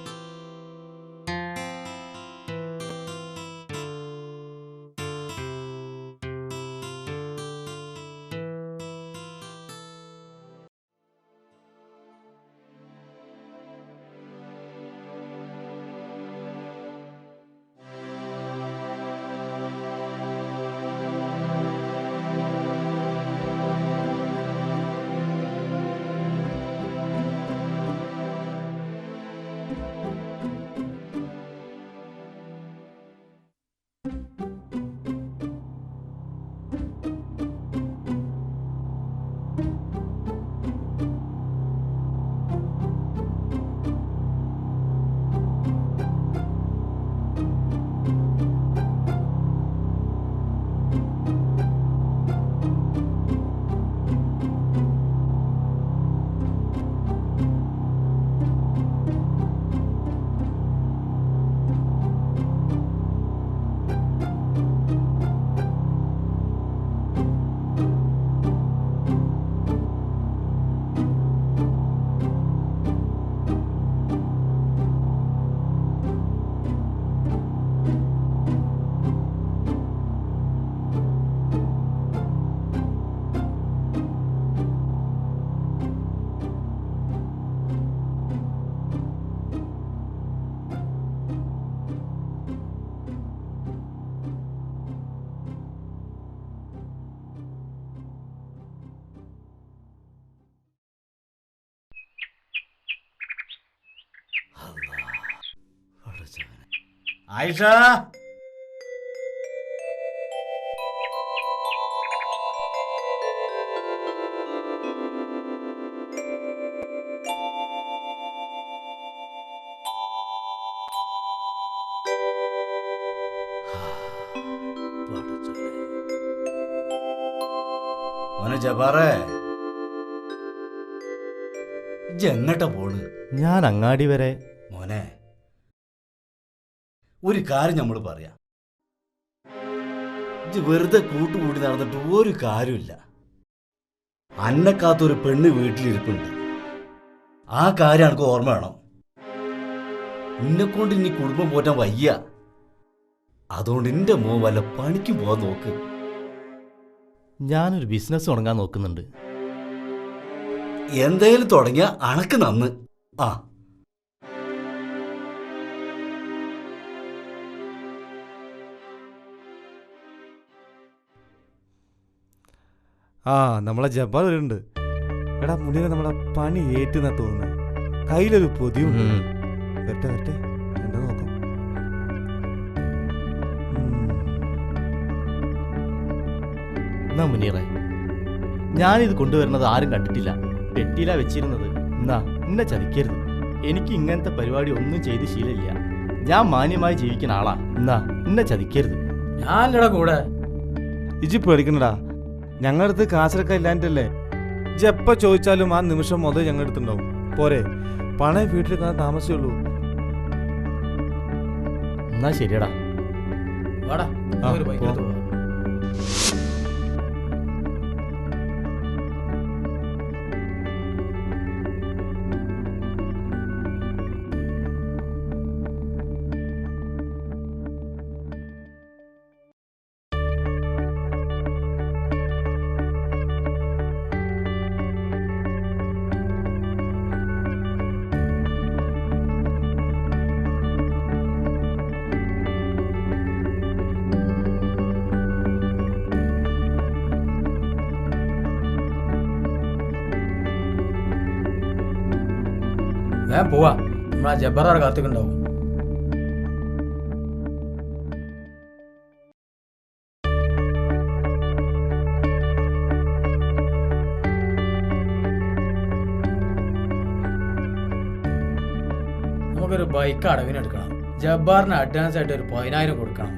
ആയിഷ, മോനെ ജബാറേ, എങ്ങട്ടാ പോണ്? ഞാൻ അങ്ങാടി വരെ. മോനെ, ഒരു കാര്യം നമ്മൾ പറയാം. ഇത് വെറുതെ കൂട്ടുകൂടി നടന്നിട്ട് ഒരു കാര്യമില്ല. അന്നക്കാത്തൊരു പെണ്ണ് വീട്ടിലിരിപ്പുണ്ട്. ആ കാര്യം എനിക്ക് ഓർമ്മ വേണം. എന്നെക്കൊണ്ട് ഇനി കുടുംബം പോറ്റാൻ വയ്യ. അതുകൊണ്ട് എന്റെ മോൻ വല്ല പണിക്കും പോകാൻ നോക്ക്. ഞാനൊരു ബിസിനസ് തുടങ്ങാൻ നോക്കുന്നുണ്ട്. എന്തേലും തുടങ്ങിയ അണക്ക് നന്ന്. നമ്മളെ ജബ്ബാർ വരുന്നുണ്ട്. എടാ മുടിയെ നമ്മളെ പണി ഏറ്റുന്നാ തോന്നുന്നത്. കയ്യിലൊരു പൊതിയുണ്ട്. വരട്ടെ വരട്ടെ, എന്താ നോക്കാം. എന്നാ മുനീറേ, ഞാനിത് കൊണ്ടുവരുന്നത് ആരും കണ്ടിട്ടില്ല. പെട്ടിയിലാ വെച്ചിരുന്നത്. എന്നാ എന്നെ ചതിക്കരുത്. എനിക്ക് ഇങ്ങനത്തെ പരിപാടി ഒന്നും ചെയ്ത് ശീലമില്ല. ഞാൻ മാന്യമായി ജീവിക്കുന്ന ആളാ. എന്നാ എന്നെ ചതിക്കരുത്. ഞാനല്ലടാ കൂടെ. ഇജി പേടിക്കണടാ, ഞങ്ങളുടെ അടുത്ത് കാശൊക്കെ ഇല്ലാണ്ടല്ലേ. ഇജ് എപ്പോൾ ചോദിച്ചാലും ആ നിമിഷം മുതൽ ഞങ്ങളുടെ അടുത്തുണ്ടാവും. പോരെ, പണയ വീട്ടിൽ കാണാൻ താമസിച്ചുള്ളൂ. എന്നാ ശരിയടാ. വാടാ, ഒരു ബൈക്ക് എടുത്ത് പോവാം. ഞാൻ പോവാ, നമ്മളാ ജബ്ബാറവിടെ കാത്തുക്കുണ്ടാവും. നമുക്കൊരു ബൈക്ക് അടവിനെടുക്കണം. ജബ്ബാറിന് അഡ്വാൻസ് ആയിട്ട് ഒരു 10,000 കൊടുക്കണം.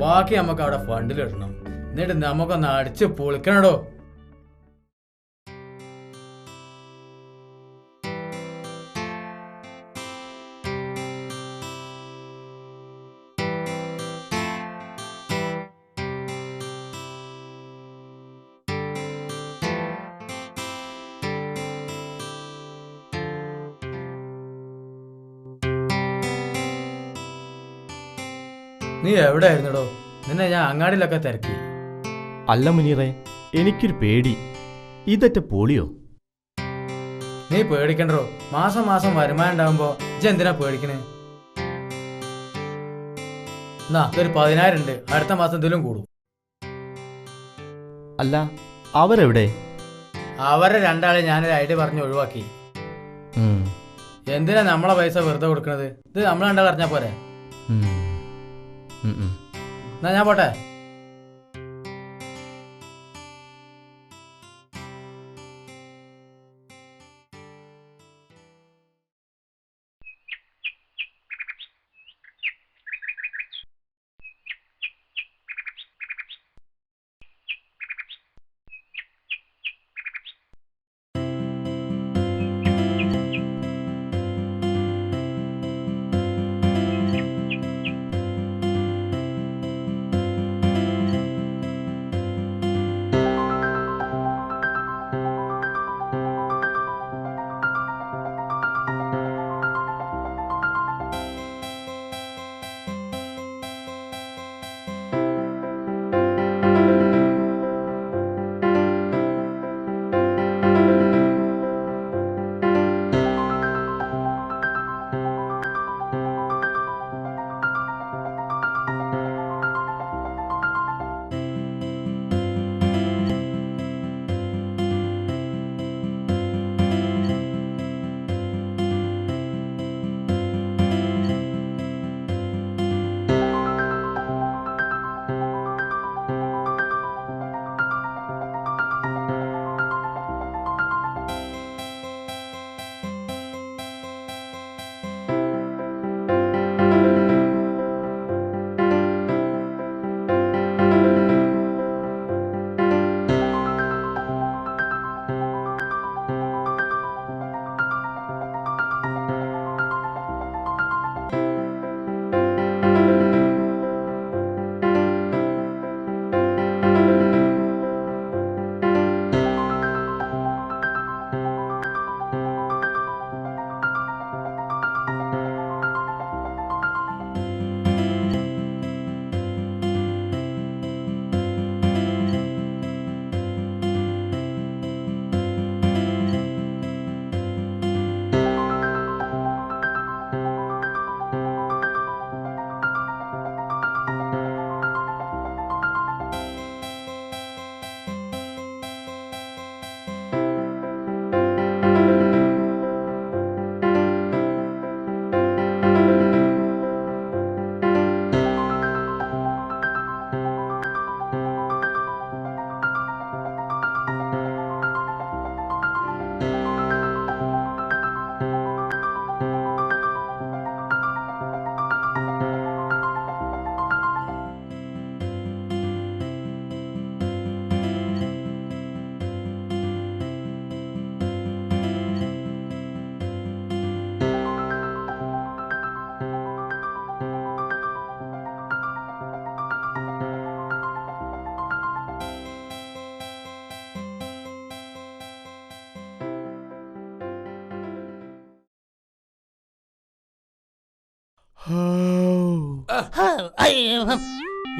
ബാക്കി നമുക്ക് അവിടെ ഫണ്ടിലിടണം. എന്നിട്ട് നമുക്കൊന്ന് അടിച്ച് പൊളിക്കണടോ. നീ എവിടെ ആയിരുന്നടോ? നിന്നെ ഞാൻ അങ്ങാടിയിലൊക്കെ തിരക്കി. അല്ല മുനീറെ, എനിക്കൊരു പേടി. ഇതറ്റ പോളിയോ? നീ പേടിക്കണ്ടോ. മാസം മാസം വരുമാനം ഉണ്ടാകുമ്പോ എന്തിനാ പേടിക്കണേ? എന്നാ ഇതൊരു 10,000 ഉണ്ട്. അടുത്ത മാസം ഇതിലും കൂടും. അല്ല, അവരെവിടെ? അവരെ രണ്ടാളെ ഞാനൊരു ഐഡിയ പറഞ്ഞ് ഒഴിവാക്കി. എന്തിനാ നമ്മളെ പൈസ വെറുതെ കൊടുക്കണത്? ഇത് നമ്മൾ രണ്ടാൾ അറിഞ്ഞാ പോരെ? എന്നാ ഞാൻ പോട്ടെ.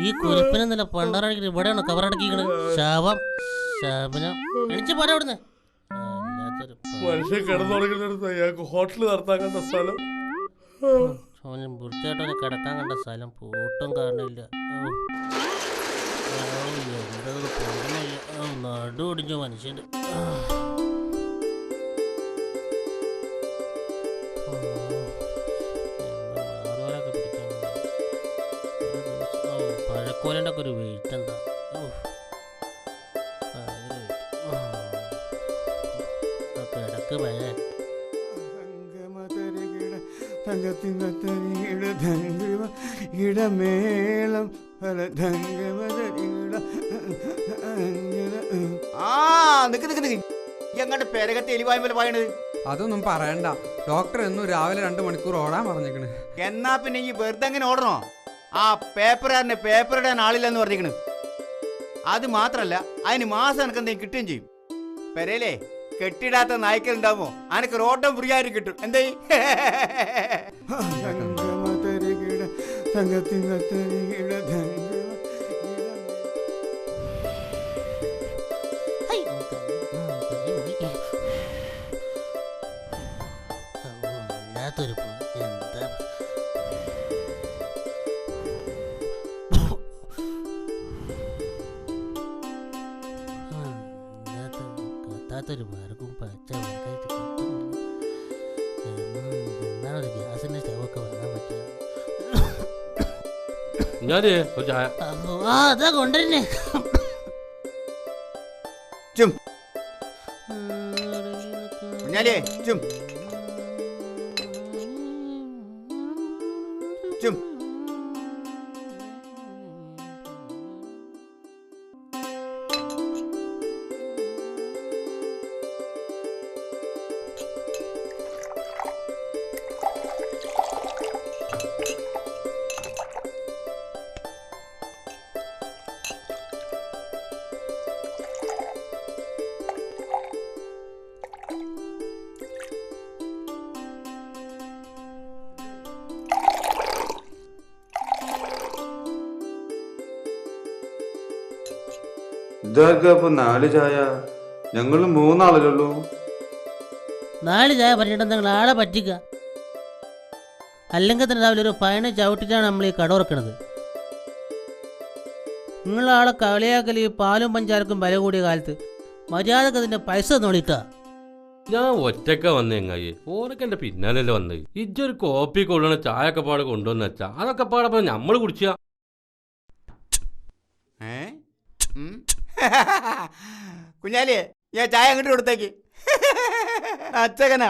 ഈ കുറിപ്പിനെന്നല്ല പണ്ടാറടിക്കൽ ഇവിടെയാണ് കവറടക്കിക്കണ്. ശാപം ശാപനം എണിച്ച് പോരാ അവിടുന്ന്. മനുഷ്യൻ കിടന്നുറങ്ങുന്നിടത്ത് അയാൾക്ക് ഹോട്ടൽ നടത്താൻ കണ്ട സ്ഥലം, വൃത്തിയായിട്ടവനെ കിടക്കാൻ കണ്ട സ്ഥലം പൂട്ടും കാണില്ല. നടു ഒടിഞ്ഞ മനുഷ്യന്. താക്കോലിൻ്റെ ഒക്കെ ഒരു വെയിറ്റ് എന്താ കിടക്ക് പഴയ ഇടമേളം എങ്ങാണ്ട് പെരകത്തെ എലിവായ്മ പറയണത്. അതൊന്നും പറയണ്ട, ഡോക്ടർ എന്നും രാവിലെ 2 മണിക്കൂർ ഓടാൻ പറഞ്ഞേക്കണ്. എന്നാ പിന്നെ ഈ വെറുതെ അങ്ങനെ ഓടണോ? ആ പേപ്പറുകാരന് പേപ്പർ ഇടാൻ ആളില്ലെന്ന് പറഞ്ഞേക്കണ്. അത് മാത്രല്ല, അതിന് മാസം എനിക്ക് എന്തെങ്കിലും കിട്ടുകയും ചെയ്യും. പെരയിലേ കെട്ടിടാത്ത നായ്ക്കലുണ്ടാവുമോ അനക്ക് റോട്ടം ഫ്രീ ആയിട്ട് കിട്ടും. എന്തേ വല്ലാത്തൊരു എന്താ കത്താത്തൊരു മാർഗവും പച്ച എന്നാണ് ഗ്യാസിന്റെ സ്റ്റവൊക്കെ വാങ്ങാൻ പറ്റുക. അതാ കൊണ്ടുവരുന്നേ. ഇതാർക്കപ്പൊ 4 ചായ? ഞങ്ങൾ 3 ആളല്ലോ. 4 ചായ പറഞ്ഞിട്ട് നിങ്ങൾ ആളെ പറ്റിക്കുക. അല്ലെങ്കിൽ തന്നെ രാവിലെ ഒരു പയണ ചവിട്ടിട്ടാണ് നമ്മൾ ഈ കട ഉറക്കണത്. നിങ്ങളാളെ കളിയാക്കൽ ഈ പാലും പഞ്ചാരക്കും വില കൂടിയ കാലത്ത് മര്യാദക്ക് അതിന്റെ പൈസ നോളിട്ടാ. ഞാൻ ഒറ്റക്ക വന്നെങ്ങായി, ഓരൊക്കെ എന്റെ പിന്നാലല്ലേ വന്നത്. ഇജ്ജൊരു കോപ്പി കൊള്ളണ ചായക്കെ പാടെ കൊണ്ടുവന്ന് വെച്ചാ അതൊക്കെ പാടപ്പോ നമ്മള് കുടിച്ചാ. കുഞ്ഞാലിയെ ഞാൻ ചായ അങ്ങോട്ട് കൊടുത്തേക്ക്. അച്ചകനാ.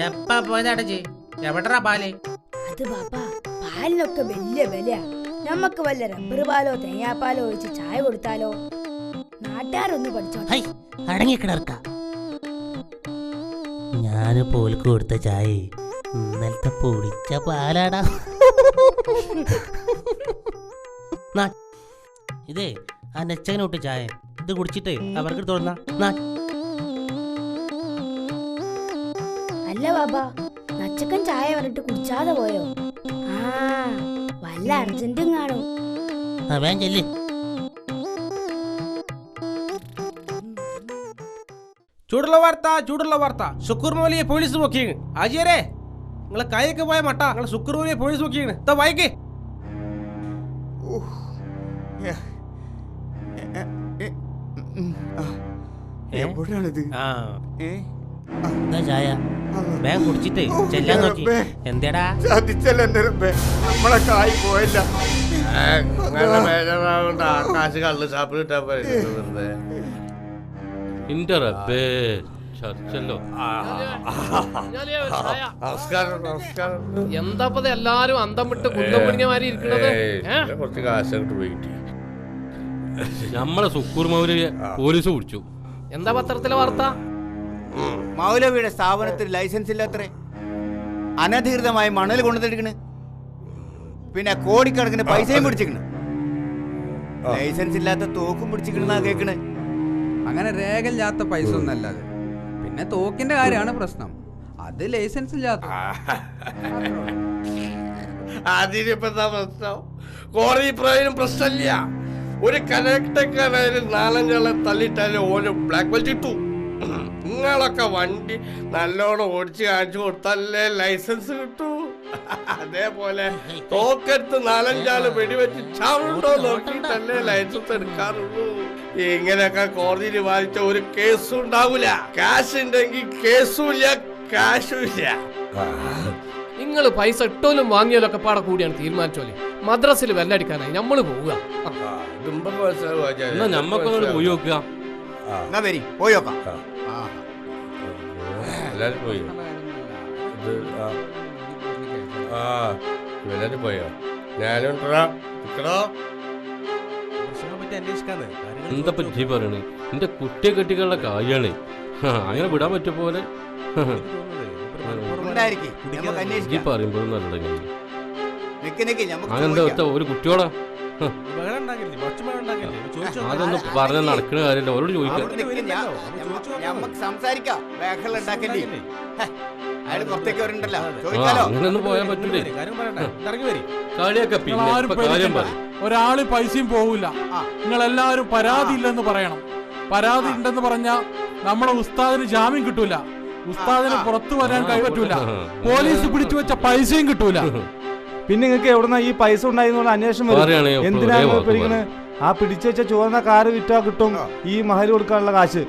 എപ്പാ പോയതാടച്ച്? എവിടാ പാല്? അത് ബാപ്പാ, പാലിനൊക്കെ വലിയ വിലയാ. നമുക്ക് വല്ല റബ്ബർ പാലോ തേങ്ങാപ്പാലോ ഒഴിച്ച് ചായ കൊടുത്താലോ? നാട്ടുകാരൊന്ന് പഠിച്ചോട്ടെ. അടങ്ങിക്കിടർക്ക. ഞാന് പോൽക്ക് കൊടുത്ത ചായ ഇന്നലത്തെ പൊടിച്ച പാലാടാ. ഇതേ ആ നെച്ചകനോട്ട് ചായ ഇത് കുടിച്ചിട്ട് അവർക്ക് തുറന്ന. അല്ല ബാബാ, നച്ചക്കൻ ചായ പറഞ്ഞിട്ട് കുടിച്ചാതെ പോയോ? ആ വല്ല അർജന്റും കാണും. വേഗം ചെല്ല്. ചൂടുള്ള വാർത്ത. സുക്കൂർ മൗലിയെ പോലീസ് നോക്കിയാണ്. ആജിയരെ നിങ്ങളെ കൈയൊക്കെ പോയ മട്ട നിങ്ങളെ സുക്കൂർ മൗലിയെ പോലീസ് നോക്കിയാണ്. വായിക്കേ. എവിടെയാണിത്? ചായ വേഗം കുടിച്ചിട്ട് ചെല്ലാൻ നോക്കി. എന്തേടാ നമ്മളെ കായ് പോയല്ല. ആകാശ് കള്ള് ഷാപ്പിൽ ഇട്ടാ ഇന്റെ റബ്ബേ ചർച്ചല്ലോ. എന്താപ്പത് എല്ലാരും അന്തം വിട്ട് കുന്തം പിടിഞ്ഞ മാതിരി ഇരിക്കണത്? കുറച്ച് കാശ് പോയിട്ട് നമ്മളെ സുക്കൂർ മൗലിയെ പോലീസ് പിടിച്ചു. എന്താ പത്രത്തിലെ വാർത്ത? മൗലവിയുടെ സ്ഥാപനത്തിൽ ലൈസൻസ് ഇല്ലാത്രേ. അനധികൃതമായി മണൽ കൊണ്ടുവന്നിരിക്കണ്. പിന്നെ കോടിക്കണക്കിന് പൈസയും പിടിച്ചിരിക്കണ്. ലൈസൻസ് ഇല്ലാത്ത തോക്കും പിടിച്ചിരിക്കണെന്നാ കേൾക്കണേ. അങ്ങനെ രേഖയില്ലാത്ത പൈസ ഒന്നല്ല അത്. പിന്നെ തോക്കിന്റെ കാര്യമാണ് പ്രശ്നം. അത് ലൈസൻസ് ഇല്ലാത്ത. അതിനിപ്പോ എന്താ പ്രശ്നം? കോടതി പ്രയോജനം പ്രശ്നമില്ല. ഒരു കലക്ടക്കാരായാലും 4-5 ആളെ തള്ളിയിട്ടാലും ഓരോ ബ്ലാക്ക് ബെൽറ്റ് ഇട്ടു. നിങ്ങളൊക്കെ വണ്ടി നല്ലോണം ഓടിച്ച് കാണിച്ചു കൊടുത്താലേ ലൈസൻസ് കിട്ടൂ. അതേപോലെ തോക്കെടുത്ത് 4-5 വെടിവെച്ച് ചവിണ്ടോ നോക്കിയിട്ടല്ലേ ലൈസൻസ് എടുക്കാറുള്ളൂ. ഇങ്ങനെയൊക്കെ കോടതിയിൽ വാദിച്ച ഒരു കേസും ഉണ്ടാവൂല. കാശ് ഉണ്ടെങ്കിൽ കേസും ഇല്ല, കാശും ഇല്ല. നിങ്ങൾ പൈസ ഇട്ടോലും വാങ്ങിയാലും ഒക്കെ പാടെ കൂടിയാണ് തീരുമാനിച്ചോലെ. മദ്രസിൽ വെല്ലടിക്കാനായി നമ്മള് പോവുക. നമ്മക്കൊന്നും പോയി നോക്കുക. പോയി നോക്കാം. എല്ലാരും പോയി. എല്ലാരും പോയോ? ഞാനും എന്താ പറ്റി പറയണേ? എന്റെ കുട്ടിയെ കെട്ടികളുടെ കാര്യമാണ്. അങ്ങനെ വിടാൻ പറ്റിയ പോലെ പറയുമ്പോഴും നല്ലതെങ്കിൽ അങ്ങനത്തെ ഒരു കുട്ടിയോടാ അതൊന്നും പറഞ്ഞ നടക്കുന്ന കാര്യമില്ല. അവരോട് ചോദിക്കാം. അങ്ങനൊന്നും പോയാൻ പറ്റൂലേ. കളിയൊക്കെ കാര്യം പറയും. ഒരാള് പൈസയും പോവില്ല. നിങ്ങളെല്ലാവരും പരാതി ഇല്ലെന്ന് പറയണം. പരാതി ഉണ്ടെന്ന് പറഞ്ഞാ നമ്മുടെ ഉസ്താദിന് ജാമ്യം കിട്ടൂല. ഉസ്താദിന് പുറത്തു വരാൻ കഴിയറ്റൂല. പോലീസ് പിടിച്ചു വെച്ച പൈസയും കിട്ടൂല. പിന്നെ നിങ്ങൾക്ക് എവിടുന്ന ഈ പൈസ ഉണ്ടായിരുന്ന അന്വേഷണം വരും. എന്തിനാണ് പേടിക്കണത്? ആ പിടിച്ചു വെച്ച ചുവന്ന കാറ് വിറ്റാ കിട്ടും ഈ മഹൽ കൊടുക്കാനുള്ള കാശ്.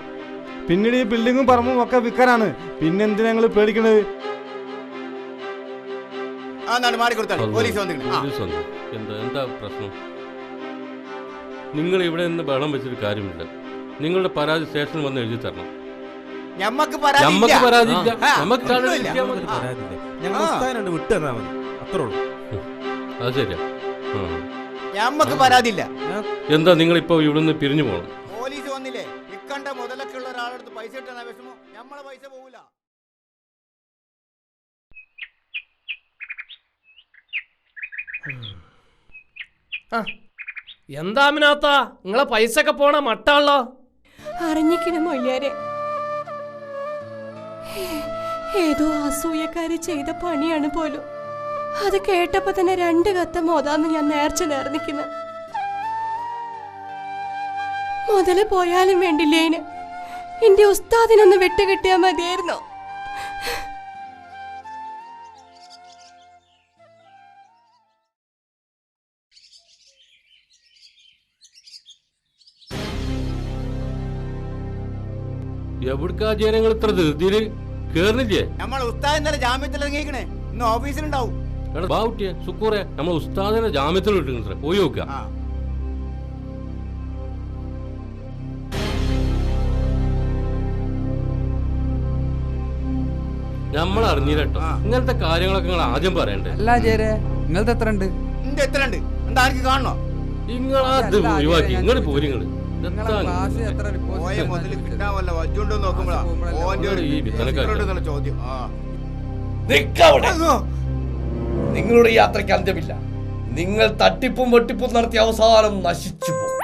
പിന്നീട് ഈ ബിൽഡിങ്ങും പറമ്പും ഒക്കെ വിൽക്കാനാണ്. പിന്നെന്തിനാ നിങ്ങൾ പേടിക്കണത്? എന്താ പ്രശ്നം? നിങ്ങൾ ഇവിടെ നിന്ന് ബഹളം വെച്ചൊരു കാര്യമില്ല. നിങ്ങളുടെ പരാതി സ്റ്റേഷനിൽ വന്ന് എഴുതി തരണം. ഞമ്മക്ക് പരാതി വിട്ടു തന്നാ മതി, അത്രേ ഉള്ളൂ. അത് ശരിയാ. ഞമ്മക്ക് പരാതിയില്ല. എന്താ നിങ്ങൾ ഇപ്പൊ ഇവിടുന്ന് പിരിഞ്ഞു പോകണം? പോലീസ് വന്നില്ലേ? ഇക്കണ്ട മുതലൊക്കെ ഉള്ള ഒരാളെടുത്ത് പൈസ കിട്ടാൻ വിഷമോ? നമ്മളെ പൈസ പോകൂല. എന്താ മിനാത്ത നിങ്ങളെ പൈസ ഒക്കെ പോണ മട്ടാണല്ലോ. അറിഞ്ഞിക്കണം മൊയ്യാരെ, ഏതോ അസൂയക്കാര് ചെയ്ത പണിയാണ് പോലും. അത് കേട്ടപ്പോ തന്നെ 2 കത്ത മോതാന്ന് ഞാൻ നേർച്ച നേർന്നിക്കുന്നു. മുതല് പോയാലും വേണ്ടില്ലേന് എന്റെ ഉസ്താദിനൊന്ന് വിട്ടുകിട്ടിയാ മതിയായിരുന്നു. എവിടുക്കാ ജനങ്ങൾ ഇത്ര ധൃതിയില് കേറുന്നില്ലേ? നമ്മളെ ഉസ്താദ് ഇന്നലെ ജാമ്യത്തിൽ ഇറങ്ങിയിരിക്കണേ. ഇന്ന് ഓഫീസിലുണ്ടാവും. സുക്കൂറെ നമ്മളെ ഉസ്താദിനെ ജാമ്യത്തിൽ ഇട്ടിട്ടുണ്ട്. പോയി നോക്കുക. നമ്മൾ അറിഞ്ഞില്ലട്ടോ. ഇങ്ങനത്തെ കാര്യങ്ങളൊക്കെ നിങ്ങൾ ആദ്യം പറയണ്ടേ? നിങ്ങളത് എത്ര ഉണ്ട്? എന്താ എനിക്ക് കാണണോ? നിങ്ങളത് ഒഴിവാക്കി ഇങ്ങോട്ട് പോരി. നിങ്ങള് നിങ്ങളുടെ യാത്രയ്ക്ക് അന്ത്യമില്ല. നിങ്ങൾ തട്ടിപ്പും വെട്ടിപ്പും നടത്തിയ അവസാനം നശിച്ചു പോകും.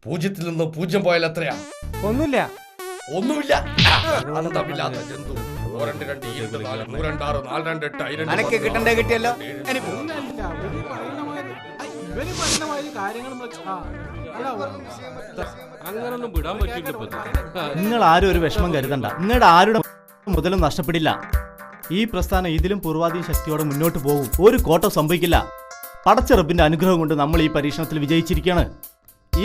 0 നിന്ന് 0 പോയാൽ എത്രയാ? ഒന്നുമില്ല. അന്തമില്ലാത്ത ജന്തു. 2 2 7 4 3 2 6 4 2 8 അനക്ക് കിട്ടണ്ടേ കിട്ടിയല്ലോ. അങ്ങനൊന്നും വിടാൻ പറ്റില്ല. നിങ്ങൾ ആരും ഒരു വിഷമം കരുതണ്ട. നിങ്ങളുടെ ആരുടെ മുതലും നഷ്ടപ്പെടില്ല. ഈ പ്രസ്ഥാനം ഇതിലും പൂർവാധീന ശക്തിയോടെ മുന്നോട്ട് പോകും. ഒരു കോട്ടം സംഭവിക്കില്ല. പടച്ച റബ്ബിന്റെ അനുഗ്രഹം കൊണ്ട് നമ്മൾ ഈ പരീക്ഷണത്തിൽ വിജയിച്ചിരിക്കുകയാണ്.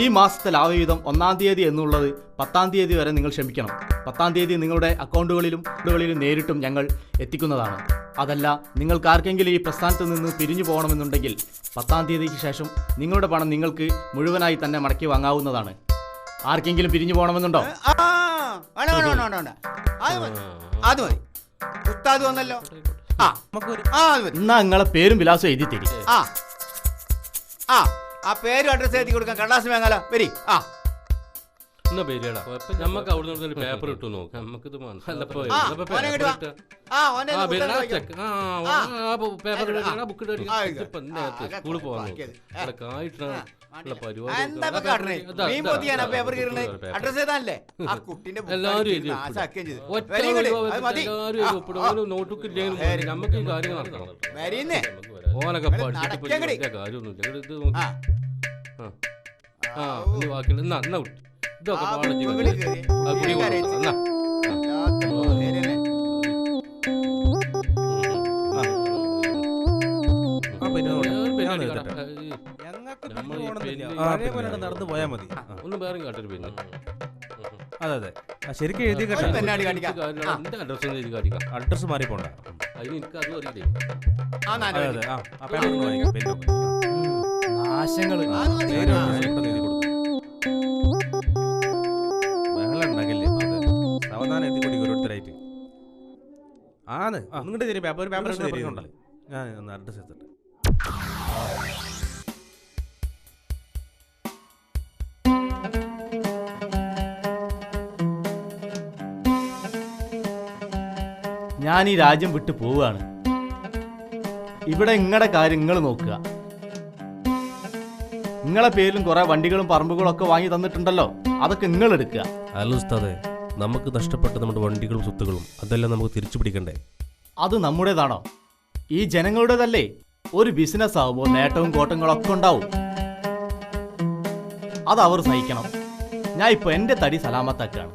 ഈ മാസത്തെ ലാഭവിഹിതം 1-ാം തീയതി എന്നുള്ളത് 10-ാം തീയതി വരെ നിങ്ങൾ ക്ഷമിക്കണം. 10-ാം തീയതി നിങ്ങളുടെ അക്കൗണ്ടുകളിലും നേരിട്ടും ഞങ്ങൾ എത്തിക്കുന്നതാണ്. അതല്ല നിങ്ങൾക്ക് ആർക്കെങ്കിലും ഈ പ്രസ്ഥാനത്ത് നിന്ന് പിരിഞ്ഞു പോകണമെന്നുണ്ടെങ്കിൽ 10-ാം തീയതിക്ക് ശേഷം നിങ്ങളുടെ പണം നിങ്ങൾക്ക് മുഴുവനായി തന്നെ മടക്കി വാങ്ങാവുന്നതാണ്. ആർക്കെങ്കിലും പിരിഞ്ഞു പോകണമെന്നുണ്ടോ? എന്നാ നിങ്ങളെ പേരും വിലാസം എഴുതി തരും. ആ പേരും അഡ്രസ് എഴുതി കൊടുക്കാൻ കടലാസ് വാങ്ങാലോ. വരി. നമുക്ക് അവിടെ പേപ്പർ ഇട്ടു നോക്കാം. നമുക്കിത് സ്കൂളിൽ പോകാൻ നോട്ടൊക്കെ ഇല്ലെങ്കിൽ നമുക്ക് ഈ കാര്യങ്ങൾ നടത്തണം. ഓനൊക്കെ പഠിച്ചിട്ട് കാര്യമൊന്നുമില്ല. ഇത് നോക്കി ബാക്കിയുള്ള ഇതൊക്കെ ആ പാടെ ചെയ്ത് വീട് കയറി. ആ കുടി കരയിച്ച്. കൊടുക്കണം. വല്ലാത്ത മോലേരനെ. നടന്നു പോയാൽ മതി. ഒന്ന് വേറെ കാട്ടൊരു പിന്നെ അതെ അതെ ശരിക്കും എഴുതി ഒരു പെണ്ണാടി കാണിക്കാം. ആ. എന്റെ അഡ്രസ് ഒന്ന് എഴുതി കാണിക്കാം. അഡ്രസ് മാറി പോണ്ട. അതിന് എനിക്ക് അതും അറിയില്ലേ. ആ നാല് അതെ വഴി. അതെ ആ പേപ്പർ ഒന്ന് വാങ്ങിക്കാം, പെന്നൊക്കെ. നാശങ്ങള് ആ മതി. പേര് ആ. അഡ്രസ്സ് പെട്ടെന്ന് എഴുതി കൊടുക്ക്. ബഹളം ഉണ്ടാകില്ലേ? അതെ. സാവധാനം എഴുതി കൊടുക്കുക ഓരോരുത്തരായിട്ട്. ആന്ന് ഒന്നും തരും പേപ്പർ ഒരു പേപ്പർ തരുന്നുണ്ടല്ലോ. ഞാൻ ഒന്ന് അഡ്രസ് എടുത്തിട്ട് ഞാൻ ഈ രാജ്യം വിട്ടു പോവുകയാണ്. ഇവിടെ നിങ്ങളുടെ കാര്യം നിങ്ങൾ നോക്കുക. നിങ്ങളെ പേരിലും കുറെ വണ്ടികളും പറമ്പുകളും ഒക്കെ വാങ്ങി തന്നിട്ടുണ്ടല്ലോ, അതൊക്കെ നിങ്ങൾ എടുക്കുക. അല്ല ഉസ്താദേ, നമുക്ക് നഷ്ടപ്പെട്ട നമ്മുടെ വണ്ടികളും സ്വത്തുകളും അതെല്ലാം നമുക്ക് തിരിച്ചു പിടിക്കണ്ടേ? അത് നമ്മുടേതാണോ? ഈ ജനങ്ങളുടേതല്ലേ? ഒരു ബിസിനസ് ആവുമ്പോൾ നേട്ടവും കോട്ടങ്ങളും ഒക്കെ ഉണ്ടാവും. അത് അവർ സഹിക്കണം. ഞാൻ ഇപ്പൊ എന്റെ തടി സലാമത്താക്കാണ്.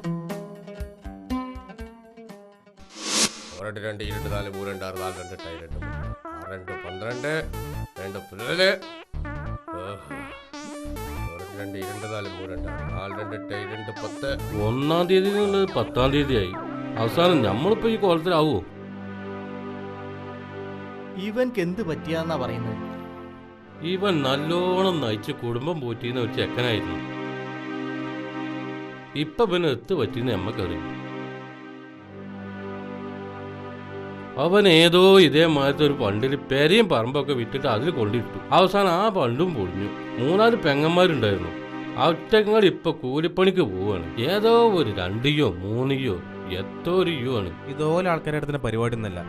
1 2 2 4 3 2 6 4 2 ടൈർ 2 6 2 12 2 പുല്ല് 2 2 4 3 2 4 2 ടൈർ 2 10. 1-ാം തീയതി എന്നുള്ളത് 10-ാം തീയതിയായി. അവസാനം നമ്മളിപ്പോ ഈ കോലത്തിലാവോ? ഇവൻക്ക് എന്ത് പറ്റിയാന്നാ പറയുന്നത്? ഇവൻ നല്ലോണം നയിച്ച് കുടുംബം പോറ്റിന്ന് ഒരു ചെക്കനായിരുന്നു. ഇപ്പൊ പിന്നെ എത്ത് പറ്റിന്ന് നമ്മക്കറിയും. അവൻ ഏതോ ഇതേമാരത്തെ ഒരു പണ്ടിൽ പെരയും പറമ്പൊക്കെ വിറ്റിട്ട് അതിൽ കൊണ്ടിട്ടു. അവസാനം ആ പണ്ടും പൊളിഞ്ഞു. 3-4 പെങ്ങന്മാരുണ്ടായിരുന്നു. അവറ്റങ്ങൾ ഇപ്പൊ കൂലിപ്പണിക്ക് പോവാണ്. ഏതോ ഒരു 2-യോ 3-യോ എത്തോ ഒരു യോ ആണ്. ഇതുപോലെ ആൾക്കാരുടെ അടുത്തുന്ന പരിപാടി ഒന്നല്ല,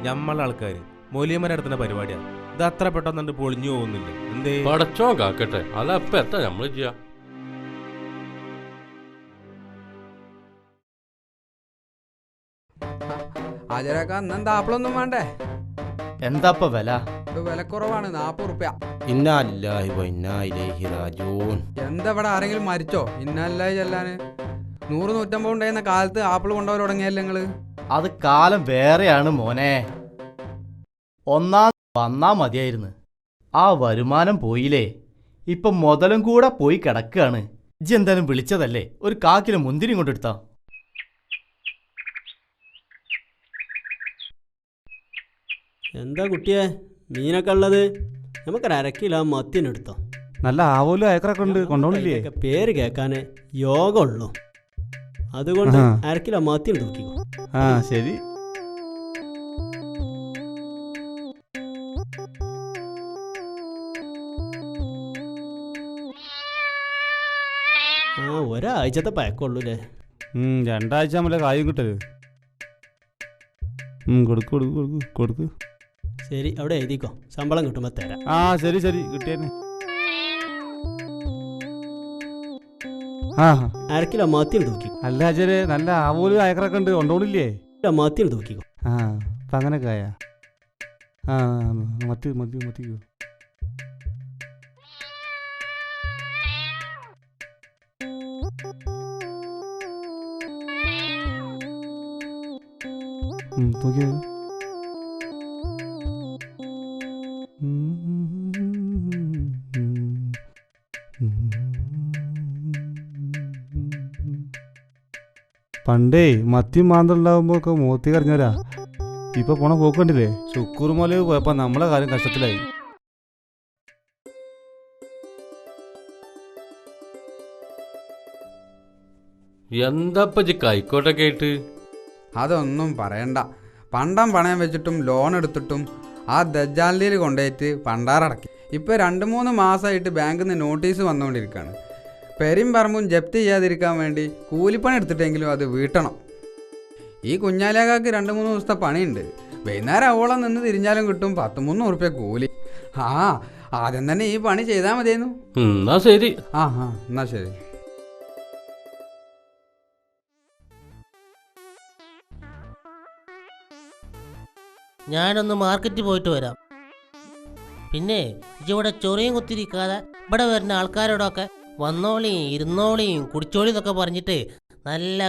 നമ്മളെ ആൾക്കാർ മൂല്യന്മാരുടെ അടുത്തുന്ന പരിപാടിയാണ്. ഇത് അത്ര പെട്ടെന്ന് പൊളിഞ്ഞു പോകുന്നില്ല. എന്തേ പടച്ചോ കാക്കട്ടെ, അതപ്പ എത്താ നമ്മള് ചെയ്യാ. ആചാരക്ക ഇന്നെന്താ ആപ്പിളൊന്നും വേണ്ടേ? എന്താപ്പ വില? വിലക്കുറവാണ്, 40 റുപ്യ. ഇന്നാലില്ലാഹി വ ഇന്നാ ഇലൈഹി റാജിഊൻ. എന്താ ഇവിടെ ആരെങ്കിലും മരിച്ചോ? ഇന്നല്ലായി ചെല്ലാന് 100-150 ഉണ്ടായിരുന്ന കാലത്ത് ആപ്പിൾ കൊണ്ടുപോയി തുടങ്ങിയല്ലേ നിങ്ങള്? അത് കാലം വേറെയാണ് മോനെ. ഒന്നാം വന്നാ മതിയായിരുന്നു. ആ വരുമാനം പോയില്ലേ, ഇപ്പൊ മുതലും കൂടെ പോയി കിടക്കുകയാണ്. ഇജ്ജ് എന്തായാലും വിളിച്ചതല്ലേ, ഒരു 1/4 കിലോ മുന്തിരി കൊണ്ടെടുത്താ. എന്താ കുട്ടിയെ മീനൊക്കെ ഉള്ളത്? നമുക്കൊരു 1/2 കിലോ മത്തിനെടുത്തോ. നല്ല ആവോലും അയക്കറൊക്കെ ഉണ്ട്, കൊണ്ടോണില്ലേ? പേര് കേൾക്കാന് യോഗമുള്ളൂ. അതുകൊണ്ട് 1/2 കിലോ മത്തി തൂക്കിക്കോ. ആ ശരി. ആ ഒരാഴ്ചത്തെ പഴക്കമുള്ളൂല്ലേ? 2 ആഴ്ച നമ്മളെ കായും കിട്ടല്. കൊടുക്ക് കൊടുക്ക് കൊടുക്ക് കൊടുക്ക്. ശരി, അവിടെ എഴുതിക്കോ, ശമ്പളം കിട്ടുമ്പോ തരാം. ആ ശരി ശരി, കിട്ടിയേനെ. ആ 1/2 കിലോ മത്തി തൂക്കി. അല്ല അജരെ, നല്ല ആവോലും അയക്കറൊക്കെ ഉണ്ട്, കൊണ്ടോണില്ലേ? മത്തി തൂക്കിക്കോ. ആ അപ്പൊ അങ്ങനൊക്കെ ആയാ? ആ മത്തി മത്തി മത്തിക്കോ. തൂക്കിയോ? പണ്ടേ മത്തി മാന്തണ്ടാവുമ്പോ ഒക്കെ മോത്തി കറിഞ്ഞവരാ. ഇപ്പൊ പോണ പോക്കണ്ടില്ലേ? ശുക്കൂർമല പോയപ്പോ നമ്മളെ കാര്യം കഷ്ടത്തിലായി. എന്താപ്പ കൈക്കോട്ടൊക്കെ ആയിട്ട്? അതൊന്നും പറയണ്ട. പണ്ടം പണയം വെച്ചിട്ടും ലോൺ എടുത്തിട്ടും ആ ദജ്ജാലിൽ കൊണ്ടുപോയിട്ട് പണ്ടാറടക്കി. ഇപ്പൊ 2-3 മാസമായിട്ട് ബാങ്കിൽ നിന്ന് നോട്ടീസ് വന്നുകൊണ്ടിരിക്കുകയാണ്. പെരും പറമ്പും ജപ്തി ചെയ്യാതിരിക്കാൻ വേണ്ടി കൂലിപ്പണി എടുത്തിട്ടെങ്കിലും അത് വീട്ടണം. ഈ കുഞ്ഞാലേക്കാക്ക് 2-3 ദിവസത്തെ പണിയുണ്ട്. വൈകുന്നേരം അവോളം നിന്ന് തിരിഞ്ഞാലും കിട്ടും 10-300 റുപ്യ കൂലി. ആ ആദ്യം തന്നെ ഈ പണി ചെയ്താൽ മതിയായിരുന്നു. എന്നാ ശരി. ആ ആ എന്നാ ശരി. ഞാനൊന്ന് മാർക്കറ്റിൽ പോയിട്ട് വരാം. പിന്നെ ഇവിടെ ചൊറിയും കുത്തിരിക്കാതെ ഇവിടെ വരുന്ന ആൾക്കാരോടൊക്കെ വന്നോളിയും ഇരുന്നോളിയും കുടിച്ചോളി എന്നൊക്കെ പറഞ്ഞിട്ട് നല്ല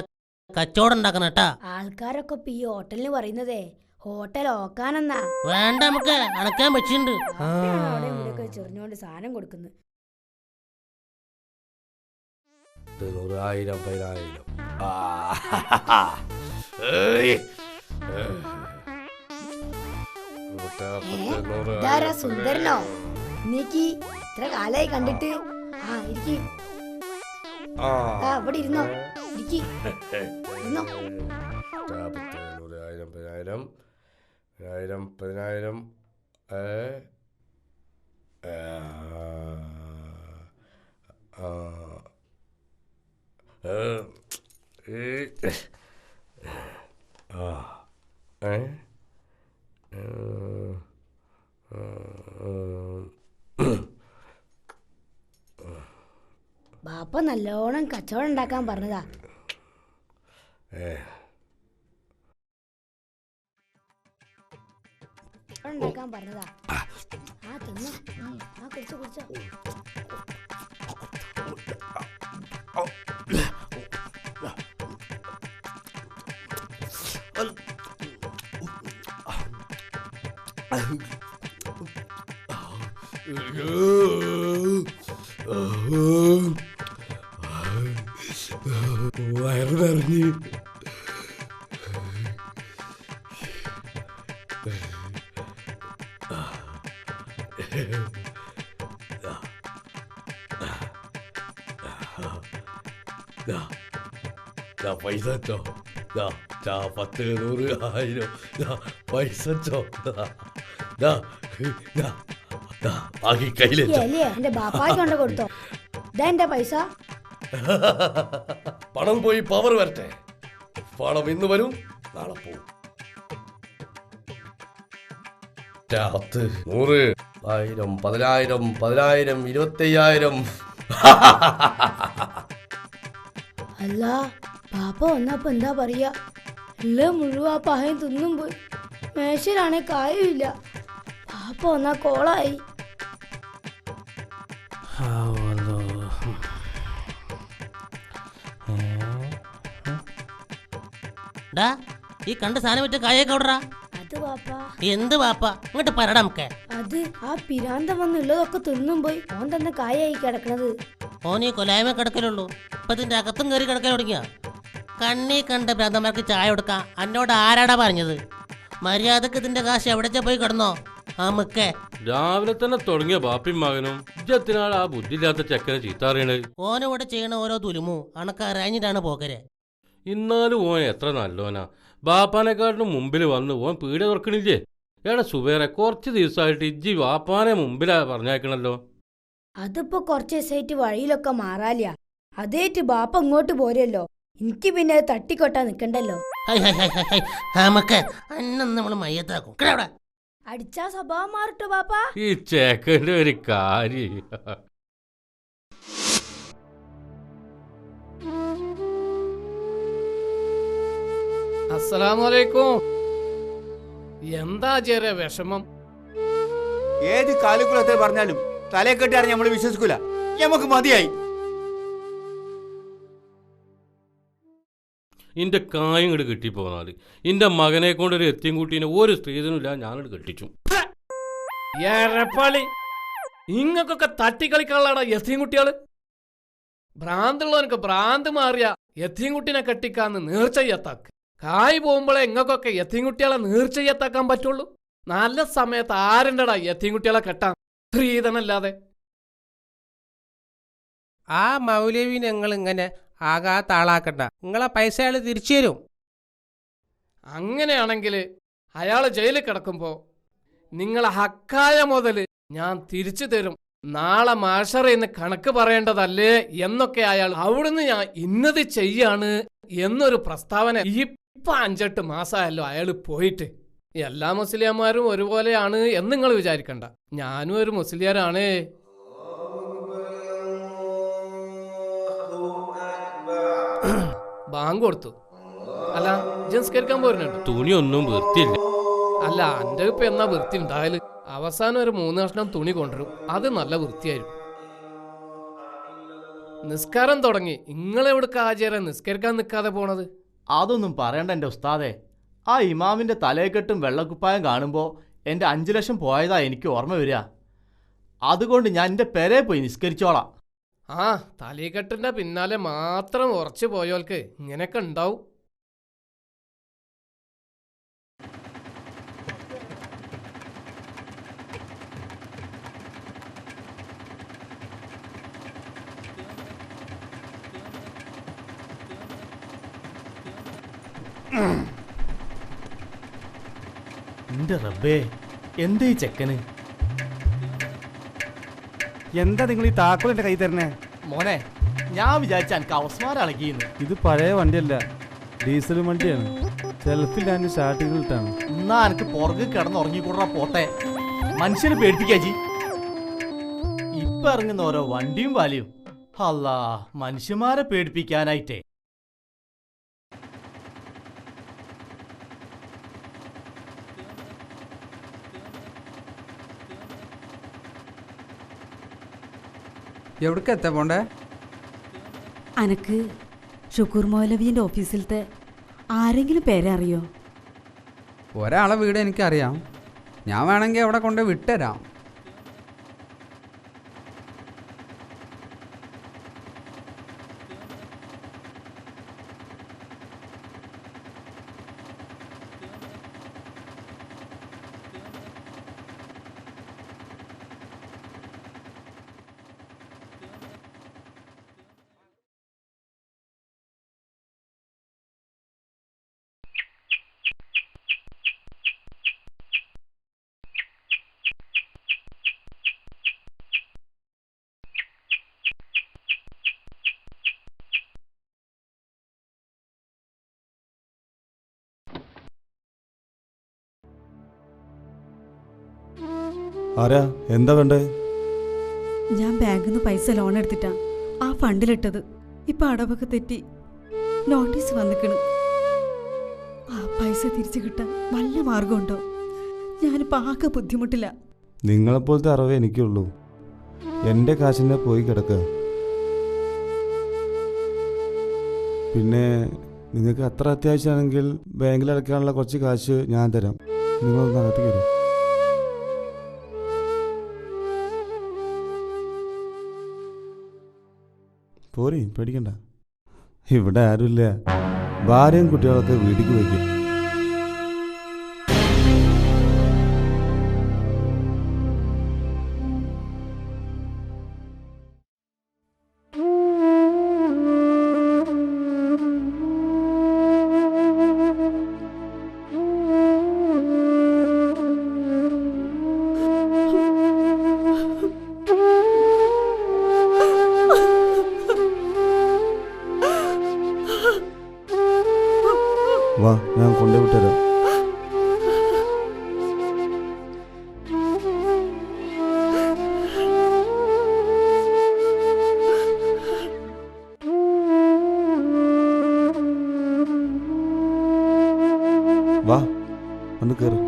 കച്ചവടം ഉണ്ടാക്കണം കേട്ടാ. ആൾക്കാരൊക്കെ ഇപ്പൊ ഈ ഹോട്ടലിന് പറയുന്നതേ ഹോട്ടൽ ഓക്കാനെന്നാ. വേണ്ട, നമുക്ക് അണക്കാൻ വെച്ചിട്ടുണ്ട്. അവിടെ ഇവിടെയൊക്കെ ചെറിഞ്ഞോണ്ട് സാധനം കൊടുക്കുന്നത്. 100,000 10,000. ഇതാരാ സുന്ദരനോ? നീക്ക് ഇത്ര കാലായി കണ്ടിട്ട്. ആ ഇരിക്കി, അവിടെ ഇരുന്നോ, ഇരിക്കി ഇരുന്നോ. 100,000 10,000 10,000 ബാപ്പ നല്ലോണം കച്ചവടം ഉണ്ടാക്കാൻ പറഞ്ഞതാ. ഉണ്ടാക്കാൻ പറഞ്ഞതാ. ആ തിന്നോ, ആ കുടിച്ചോ കുടിച്ചോ. വയറ് നിറഞ്ഞ് പൈസ വെച്ചോ. 10 100 1000 പൈസ വെച്ചോ. ബാക്കി കയ്യിലെ എന്റെ ബാപ്പായ്ക്ക് കൊണ്ട് കൊടുത്തോ. ഇതാ എന്റെ പൈസ. പണം പോയി പവർ വരട്ടെ. പണം ഇന്ന് വരും, നാളെ പോവും. 100 1000 10,000 10,000 25,000. അല്ല, പാപ്പ വന്നപ്പോ എന്താ പറയാ? എല്ലാം മുഴുവൻ പഹയും തിന്നും പോയി. മേശയിലാണെ കായുമില്ല. പാപ്പ വന്നാ കോളായി. ഈ കണ്ട സാധനം വിറ്റ കായൊക്കെ എവിടാ? അത് പാപ്പ. എന്ത് പാപ്പ? ഇങ്ങോട്ട് പറടാ നമുക്ക്. അത് ആ പിരാന്തം വന്നുള്ളതൊക്കെ തിന്നും പോയി. ഓൻ തന്നെ കായായി കിടക്കണത്. ഓനീ കൊലായ്മ കിടക്കലുള്ളൂ. ഇപ്പൊ ഇതിന്റെ അകത്തും കയറി കിടക്കാൻ തുടങ്ങിയ. കണ്ണി കണ്ട ഭ്രാന്തന്മാർക്ക് ചായ കൊടുക്കാം. എന്നോട് ആരാടാ പറഞ്ഞത്? മര്യാദക്ക് ഇതിന്റെ കാശ് എവിടെ പോയി കിടന്നോ? ആ മുക്കേ രാവിലെ തന്നെ തുടങ്ങിയ ബാപ്പിയും മകനും ഇജ്ജത്തിനാൾ ആ ബുദ്ധിയില്ലാത്ത ചെക്കനെ ചീത്താറിയണത്. ഓനോടെ ചെയ്യണ ഓരോ തുലുമു അണക്കറിഞ്ഞിട്ടാണ് പോക്കരെ. ഇന്നാലും ഓൻ എത്ര നല്ലോനാ. ബാപ്പാനെക്കാട്ടിനും മുമ്പിൽ വന്ന് ഓൻ പീടിക തുറക്കണില്ലേ? എടാ സുബേറെ, കുറച്ച് ദിവസമായിട്ട് ഇജ്ജി ബാപ്പാനെ മുമ്പിലാ പറഞ്ഞേക്കണല്ലോ. അതിപ്പോ കുറച്ച് ദിവസമായിട്ട് വഴിയിലൊക്കെ മാറാലിയ. അതേറ്റ് ബാപ്പ ഇങ്ങോട്ട് പോരല്ലോ. എനിക്ക് പിന്നെ അത് തട്ടിക്കൊട്ടാ നിക്കണ്ടല്ലോ. നമ്മള് മയ്യത്താക്കും. അടിച്ചാ സ്വഭാവം മാറിട്ടോ ബാപ്പ. ഈ ചേക്കന്റെ ഒരു കാര്യം. അസ്സലാമലൈക്കും. എന്താ ചെറിയ വിഷമം? ഏത് കാലുക്കുളത്തെ പറഞ്ഞാലും തലയെ കെട്ടിയാൽ നമ്മൾ വിശ്വസിക്കൂല. നമുക്ക് മതിയായി. ഇന്റെ കായും ഇങ്ങോട്ട് കിട്ടിപ്പോന്നാല് ഇന്റെ മകനെ കൊണ്ടൊരു എത്തിയും കൂട്ടീനെ ഒരു സ്ത്രീധനുമില്ല, ഞാനിട്ട് കെട്ടിച്ചു. ഏറെപ്പാളി, ഇങ്ങക്കൊക്കെ തട്ടിക്കളിക്കാനുള്ളടാ എത്തിയും കുട്ടികള്. ഭ്രാന്തുള്ളവനക്ക് ഭ്രാന്ത് മാറിയ എത്തിയും കുട്ടീനെ കെട്ടിക്കാന്ന് നീർച്ചയ്യത്താക്ക്. കായ് പോകുമ്പോഴേ ഇങ്ങക്കൊക്കെ എത്തിയും കുട്ടികളെ നീർച്ചയ്യത്താക്കാൻ പറ്റുള്ളൂ. നല്ല സമയത്ത് ആരുണ്ടടാ എത്തിയും കുട്ടികളെ കെട്ടാൻ? സ്ത്രീധനല്ലാതെ. ആ മൗലവി ഞങ്ങൾ ഇങ്ങനെ ആകാത്ത ആളാക്കണ്ട. നിങ്ങളെ പൈസ അയാൾ തിരിച്ചു തരും. അങ്ങനെയാണെങ്കിൽ അയാൾ ജയിലിൽ കിടക്കുമ്പോ നിങ്ങളെ ഹക്കായ മുതല് ഞാൻ തിരിച്ചു തരും. നാളെ മാഷറിന്ന് കണക്ക് പറയേണ്ടതല്ലേ എന്നൊക്കെ അയാൾ അവിടുന്ന് ഞാൻ ഇന്നത് ചെയ്യാണ് എന്നൊരു പ്രസ്താവന ഇപ്പൊ 5-8 മാസമായല്ലോ അയാൾ പോയിട്ട്. എല്ലാ മുസ്ലിംമാരും ഒരുപോലെയാണ് എന്ന് നിങ്ങൾ വിചാരിക്കണ്ട. ഞാനും ഒരു മുസ്ലിയാരാണ്. ബാങ്ക് കൊടുത്തു. അല്ല, ജൻസ്കരിക്കാൻ പോരുന്നുണ്ട്. തുണിയൊന്നും വൃത്തിയില്ല. അല്ല, എൻ്റെ ഇപ്പൊ എന്നാ വൃത്തി ഉണ്ടായാല്? അവസാനം ഒരു 3 കഷ്ണം തുണി കൊണ്ടുവരും. അത് നല്ല വൃത്തിയായിരിക്കും. നിസ്കാരം തുടങ്ങി. നിങ്ങളെവിടുക്ക ആചാരം നിസ്കരിക്കാൻ നിൽക്കാതെ പോണത്? അതൊന്നും പറയണ്ട എൻ്റെ ഉസ്താദെ. ആ ഇമാമിൻ്റെ തലയെക്കെട്ടും വെള്ളക്കുപ്പായം കാണുമ്പോൾ എൻ്റെ 5 ലക്ഷം പോയതാ എനിക്ക് ഓർമ്മ വരിക. അതുകൊണ്ട് ഞാൻ എൻ്റെ പെരെ പോയി നിസ്കരിച്ചോളാം. ആ തലീക്കെട്ടിന്റെ പിന്നാലെ മാത്രം ഉറച്ചു പോയോൾക്ക് ഇങ്ങനെയൊക്കെ ഉണ്ടാവും. എൻ്റെ റബ്ബേ, എന്താ ഈ ചെക്കന്? എന്താ നിങ്ങൾ ഈ താക്കോൽ എൻ്റെ കൈ തരണേ? മോനെ, ഞാൻ വിചാരിച്ച എനിക്ക് അവസ്മാരം അളകിയെന്ന്. ഇത് പഴയ വണ്ടിയല്ല, ഡീസൽ വണ്ടിയാണ്. സെൽഫിൽ സ്റ്റാർട്ടിങ്ങിലിട്ടാണ്. എന്നാ എനിക്ക് പുറകെ കിടന്നുറങ്ങിക്കൂടാ പോട്ടെ. മനുഷ്യനെ പേടിപ്പിക്കാജി. ഇപ്പൊ ഇറങ്ങുന്ന ഓരോ വണ്ടിയും വാലിയും അല്ലാ, മനുഷ്യന്മാരെ പേടിപ്പിക്കാനായിട്ടേ. എവിടേക്ക് എത്താ പോണ്ടേ? അനക്ക് ഷുക്കൂർ മൗലവിൻ്റെ ഓഫീസിലത്തെ ആരെങ്കിലും പേരറിയോ? ഒരാളെ വീട് എനിക്കറിയാം. ഞാൻ വേണമെങ്കിൽ അവിടെ കൊണ്ട് വിട്ടുതരാം. ആരാ? എന്താ വേണ്ടേ? ഞാൻ ബാങ്കിൽ നിന്ന് പൈസ ലോൺ എടുത്തിട്ടാ ആ ഫണ്ടിലിട്ടത്. ഇപ്പൊ അടവൊക്കെ തെറ്റി നോട്ടീസ് വന്നിക്കണ്. ആ പൈസ തിരിച്ചു കിട്ടാൻ വല്ല മാർഗമുണ്ടോ? ഞാനിപ്പോ ആകെ ബുദ്ധിമുട്ടില്ല. നിങ്ങളെപ്പോലത്തെ അറിവേ എനിക്കുള്ളൂ. എൻ്റെ കാശിനെ പോയി കിടക്കുക. പിന്നെ നിങ്ങൾക്ക് അത്ര അത്യാവശ്യമാണെങ്കിൽ ബാങ്കിൽ അടയ്ക്കാനുള്ള കുറച്ച് കാശ് ഞാൻ തരാം. നിങ്ങളൊന്ന് അകത്ത് കയറും. പോരി, പേടിക്കണ്ട. ഇവിടെ ആരുമില്ല. ഭാര്യയും കുട്ടികളൊക്കെ വീട്ടിലേക്ക് വയ്ക്കും. വാ, ഞാൻ കൊണ്ടുവിട്ടുതരാം. വാ, ഒന്ന് കയറി.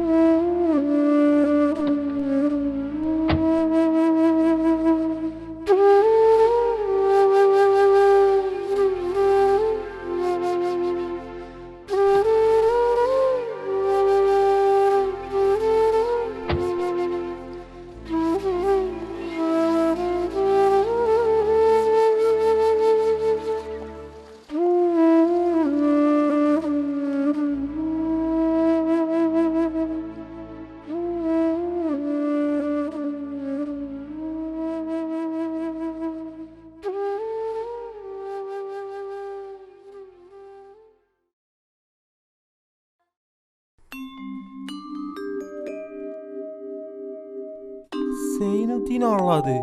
സൈനുദ്ദീനാണുള്ളത്.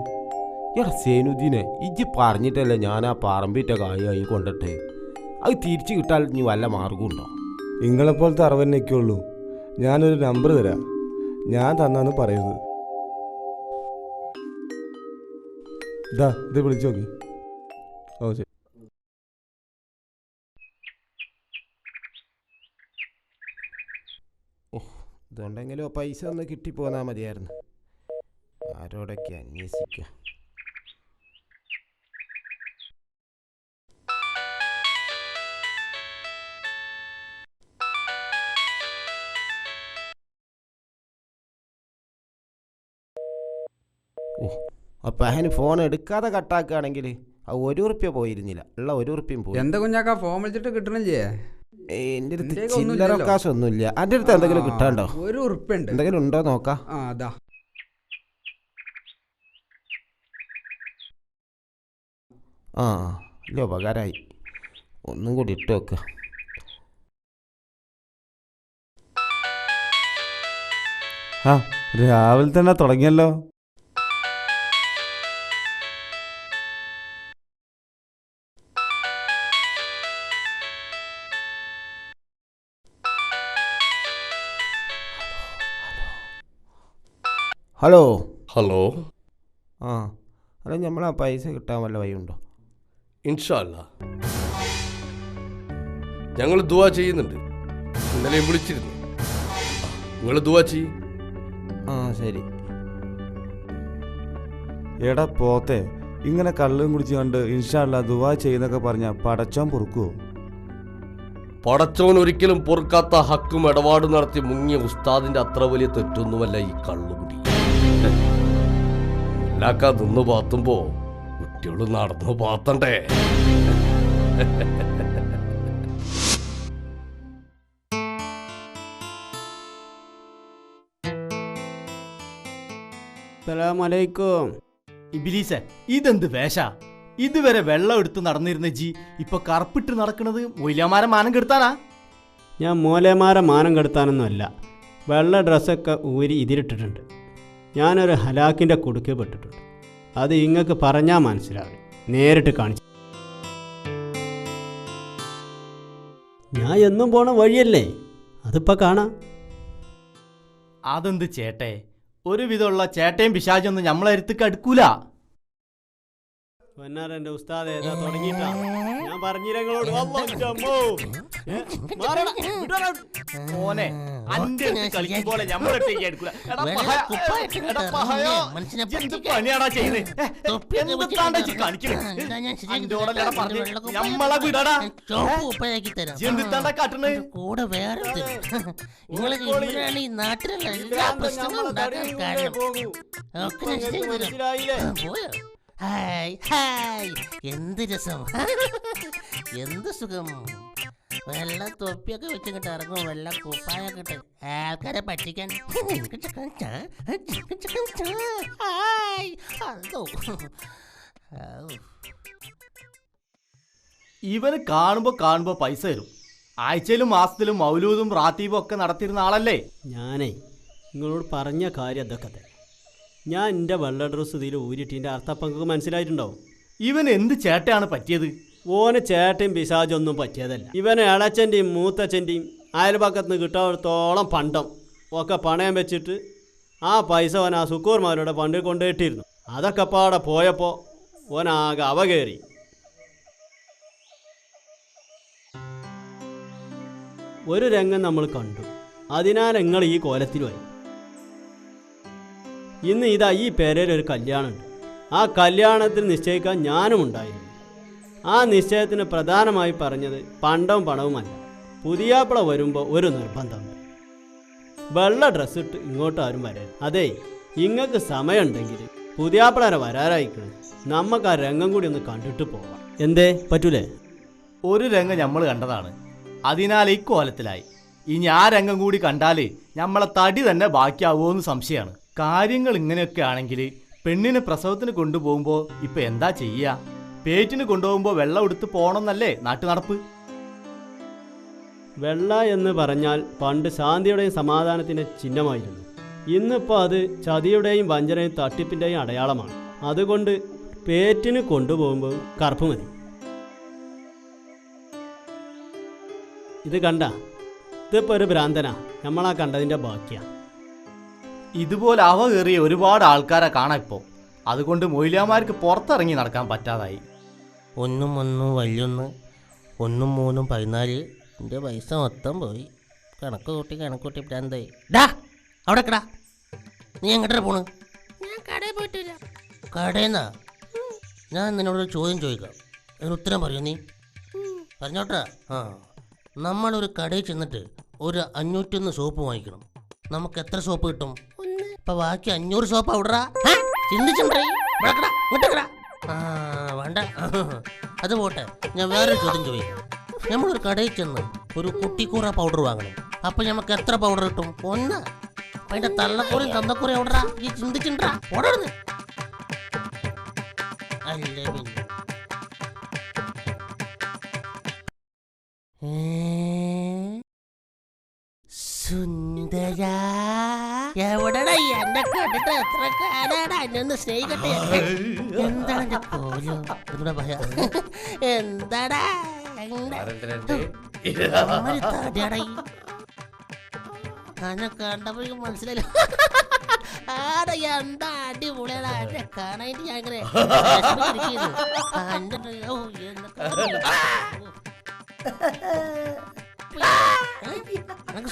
എടാ സൈനുദ്ദീനെ, ഇജ്ജ് പറഞ്ഞിട്ടല്ലേ ഞാൻ ആ പറമ്പിറ്റ കായി കൊണ്ടിട്ട്. അത് തിരിച്ചു കിട്ടാൻ ഇനി വല്ല മാർഗമുണ്ടോ? നിങ്ങളെപ്പോലത്തെ അറിവന്നെ എനിക്കുള്ളൂ. ഞാനൊരു നമ്പർ തരാം. ഞാൻ തന്നാന്ന് പറയരുത്. ഇതാ, ഇത് വിളിച്ചു നോക്കി. ഓ ശരി. ഇതുണ്ടെങ്കിലും പൈസ ഒന്ന് കിട്ടിപ്പോന്നാ മതിയായിരുന്നു. ആരോടൊക്കെ അന്വേഷിക്കാം. ഓ അപ്പം അതിന് ഫോൺ എടുക്കാതെ കട്ടാക്കുകയാണെങ്കിൽ ആ 1 ഉറുപ്പ്യ പോയിരുന്നില്ല, ഉള്ള 1 ഉറുപ്പ്യം പോയി. എന്താ കുഞ്ഞാക്കാ ഫോൺ വിളിച്ചിട്ട് കിട്ടണില്ലേ? എൻ്റെ അടുത്ത് ചില്ലറ കാശൊന്നുമില്ല. എൻ്റെ അടുത്ത് എന്തെങ്കിലും കിട്ടാണ്ടോ? 1 ഉറുപ്പ്യുണ്ട്. എന്തെങ്കിലും ഉണ്ടോ നോക്കാം. ആ അതാ. ആ ഇല്ല, ഉപകാരമായി. ഒന്നും കൂടി ഇട്ട് വെക്കുക. ആ രാവിലെ തന്നെ തുടങ്ങിയല്ലോ. Hello hello. ആ അല്ല, നമ്മളാ പൈസ കിട്ടാൻ വല്ല വഴിയുണ്ടോ? ഇൻഷാ അല്ലാ ഞങ്ങൾ ദുആ ചെയ്യുന്നുണ്ട്. ഇന്നലെയും വിളിച്ചിരുന്നു. നിങ്ങൾ ദുആ ചെയ്യും. ആ ശരി. എടാ പോത്തെ, ഇങ്ങനെ കള്ളും കുടിച്ച് കണ്ട് ഇൻഷാ അല്ലാ ദുആ ചെയ്യുന്നൊക്കെ പറഞ്ഞ പടച്ചോൻ പൊറുക്കുവോ? പടച്ചോൻ ഒരിക്കലും പൊറുക്കാത്ത ഹക്കും ഇടപാടും നടത്തി മുങ്ങിയ ഉസ്താദിന്റെ അത്ര വലിയ തെറ്റൊന്നുമല്ല ഈ കള്ളുകുടി. എല്ലാക്കാ നിന്ന് പാത്തുമ്പോ കുട്ടികള് നടന്നു പാത്തണ്ടേ. അസ്സലാമലൈക്കും. ഇബിലീസെ, ഇതെന്ത് വേഷ? ഇതുവരെ വെള്ളം എടുത്ത് നടന്നിരുന്ന ജി ഇപ്പൊ കറുപ്പിട്ട് നടക്കുന്നത് മൊയിലാമാരെ മാനം കെടുത്താനാ? ഞാൻ മോലേമാരെ മാനം കെടുത്താനൊന്നുമല്ല. വെള്ള ഡ്രസ്സൊക്കെ ഊരി ഇതിലിട്ടിട്ടുണ്ട്. ഞാനൊരു ഹലാക്കിൻ്റെ കുടുക്ക് പെട്ടിട്ടുണ്ട്. അത് ഇങ്ങക്ക് പറഞ്ഞാൽ മനസ്സിലാവും. നേരിട്ട് കാണിച്ചു. ഞാൻ എന്നും പോണ വഴിയല്ലേ, അതിപ്പോൾ കാണാം. അതെന്ത് ചേട്ടേ, ഒരുവിധമുള്ള ചേട്ടയും പിശാചൊന്നും നമ്മളെരുത്തേക്ക് അടുക്കൂല. പൊന്നാരൻ്റെ ഉസ്താദ് ഏതാ തുടങ്ങിയിട്ടാ? ഞാൻ പറഞ്ഞിരങ്ങളോട് ഓനെ അന്റെ കളിക്കും പോലെ നമ്മളെടുത്തേക്ക് അടുക്കൂല. പണിയാടാ ചെയ്യുന്നത്. നമ്മളെ വിടടാ. എന്തിട്ടാണ്ടാ കാട്ടുന്നത്? കൂടെ വേറെ ഈ നാട്ടിലുള്ള എല്ലാ പ്രശ്നങ്ങളും ഉണ്ടാക്കാൻ കാരണം പോയോ? ഹായ് ഹായ്, എന്ത് രസം, എന്ത് സുഖം. വെള്ള തൊപ്പിയൊക്കെ വെച്ചിട്ട് ഇറങ്ങും, വെള്ള കുപ്പായൊക്കെ ഇട്ട് ആൾക്കാരെ പറ്റിക്കാൻ. ഇവന് കാണുമ്പോ പൈസ തരും. ആഴ്ചയിലും മാസത്തിലും മൗലൂദും റാത്തീബും ഒക്കെ നടത്തിയിരുന്ന ആളല്ലേ. ഞാനേ നിങ്ങളോട് പറഞ്ഞ കാര്യം അതൊക്കെ തന്നെ. ഞാൻ എൻ്റെ വെള്ള ഡ്രസ്സ് ഇതിൽ ഊരിട്ടിൻ്റെ അർത്ഥപ്പങ്ങൾക്ക് മനസ്സിലായിട്ടുണ്ടാവും. ഇവൻ എന്ത് ചേട്ടയാണ് പറ്റിയത്? ഓന് ചേട്ടയും പിശാചൊന്നും പറ്റിയതല്ല. ഇവന് ഇളച്ചൻ്റെയും മൂത്തച്ഛൻ്റെയും അയൽപക്കത്ത് നിന്ന് കിട്ടാത്തോളം പണ്ടം ഒക്കെ പണയം വെച്ചിട്ട് ആ പൈസ ഓൻ ആ സുക്കൂർമാരുടെ ഫണ്ടിൽ കൊണ്ടുപോയിട്ടിരുന്നു. അതൊക്കെ പാടെ പോയപ്പോൾ ഓനാകെ അവകേറി. ഒരു രംഗം നമ്മൾ കണ്ടു. അതിനാൽ നിങ്ങൾ ഈ കോലത്തിലുമായി. ഇന്ന് ഇതാ ഈ പേരയിൽ ഒരു കല്യാണമുണ്ട്. ആ കല്യാണത്തിൽ നിശ്ചയിക്കാൻ ഞാനും ഉണ്ടായിരുന്നു. ആ നിശ്ചയത്തിന് പ്രധാനമായി പറഞ്ഞത് പണ്ടവും പണവുമല്ല, പുതിയാപ്പിള വരുമ്പോൾ ഒരു നിർബന്ധമുണ്ട്. വെള്ള ഡ്രസ്സിട്ട് ഇങ്ങോട്ട് ആരും വരരുത്. അതെ, ഇങ്ങക്ക് സമയമുണ്ടെങ്കിൽ പുതിയാപ്പിളരെ വരാറായിക്കണം. നമുക്ക് ആ രംഗം കൂടി ഒന്ന് കണ്ടിട്ട് പോവാം. എന്തേ പറ്റൂലേ? ഒരു രംഗം നമ്മൾ കണ്ടതാണ്, അതിനാൽ ഈ കോലത്തിലായി. ഇനി ആ രംഗം കൂടി കണ്ടാൽ നമ്മളെ തടി തന്നെ ബാക്കിയാവുമോയെന്ന് സംശയമാണ്. കാര്യങ്ങൾ ഇങ്ങനെയൊക്കെ ആണെങ്കിൽ പെണ്ണിനെ പ്രസവത്തിന് കൊണ്ടുപോകുമ്പോൾ ഇപ്പം എന്താ ചെയ്യുക? പേറ്റിന് കൊണ്ടുപോകുമ്പോൾ വെള്ളം എടുത്ത് പോകണമെന്നല്ലേ നാട്ടു നടപ്പ്? വെള്ള എന്ന് പറഞ്ഞാൽ പണ്ട് ശാന്തിയുടെയും സമാധാനത്തിൻ്റെ ചിഹ്നമായിരുന്നു. ഇന്നിപ്പോൾ അത് ചതിയുടെയും വഞ്ചനയും തട്ടിപ്പിൻ്റെയും അടയാളമാണ്. അതുകൊണ്ട് പേറ്റിന് കൊണ്ടുപോകുമ്പോൾ കറുപ്പ് മതി. ഇത് കണ്ട, ഇതിപ്പോൾ ഒരു ഭ്രാന്തനാ. നമ്മളാ കണ്ടതിൻ്റെ ബാക്കിയാണ്. ഇതുപോലെ അവ കയറിയ ഒരുപാട് ആൾക്കാരെ കാണാം ഇപ്പോൾ. അതുകൊണ്ട് മൊയിലാമാർക്ക് പുറത്തിറങ്ങി നടക്കാൻ പറ്റാതായി. 1 1 വലിയൊന്ന് 1 3 14. എൻ്റെ പൈസ മൊത്തം പോയി. കണക്ക് കൂട്ടി പ്രാന്തായി. ഡാ അവിടെ കടാ, നീ എങ്ങോട്ടാ പോണ്? ഞാൻ കടയിൽ പോയിട്ടില്ല. കടയെന്നാ? ഞാൻ നിന്നോടൊരു ചോദ്യം ചോദിക്കാം, അതിന് ഉത്തരം പറയൂ നീ. പറഞ്ഞോട്ടാ. ആ, നമ്മളൊരു കടയിൽ ചെന്നിട്ട് ഒരു 501 സോപ്പ് വാങ്ങിക്കണം. നമുക്ക് എത്ര സോപ്പ് കിട്ടും? ഇപ്പൊ ബാക്കി 500 സോപ്പ് അവിടാ. ചിന്തിച്ചിട്ടുണ്ടേ വേണ്ട. അത് പോട്ടെ, ഞാൻ വേറൊരു ചോദ്യം ചോദിക്കാം. നമ്മളൊരു കടയിൽ ചെന്ന് ഒരു കുട്ടിക്കൂറ പൗഡർ വാങ്ങണം. അപ്പൊ നമുക്ക് എത്ര പൗഡർ കിട്ടും? 1. അപ്പൊ അതിന്റെ തള്ളക്കൂറയും തന്തക്കൂറയും എവിടാ? ഈ ചിന്തിച്ചിട്ടാ ഓടരുത്. അല്ലേ പിന്നെ സുന്ദര എവിടെടാ എന്നെ കണ്ടിട്ട് എത്ര കാലാടാ? എന്നെ സ്നേഹിക്കട്ടെ. എന്താണ് എന്റെ കോലം? ഇവിടെ പറയാ എന്താടാ അന്നെ കണ്ടപ്പോ മനസ്സിലായില്ല. ആടാ എന്താ അടിപൊളിയാടാ. എന്നെ കാണാനായിട്ട് ഞാൻ ഇങ്ങനെ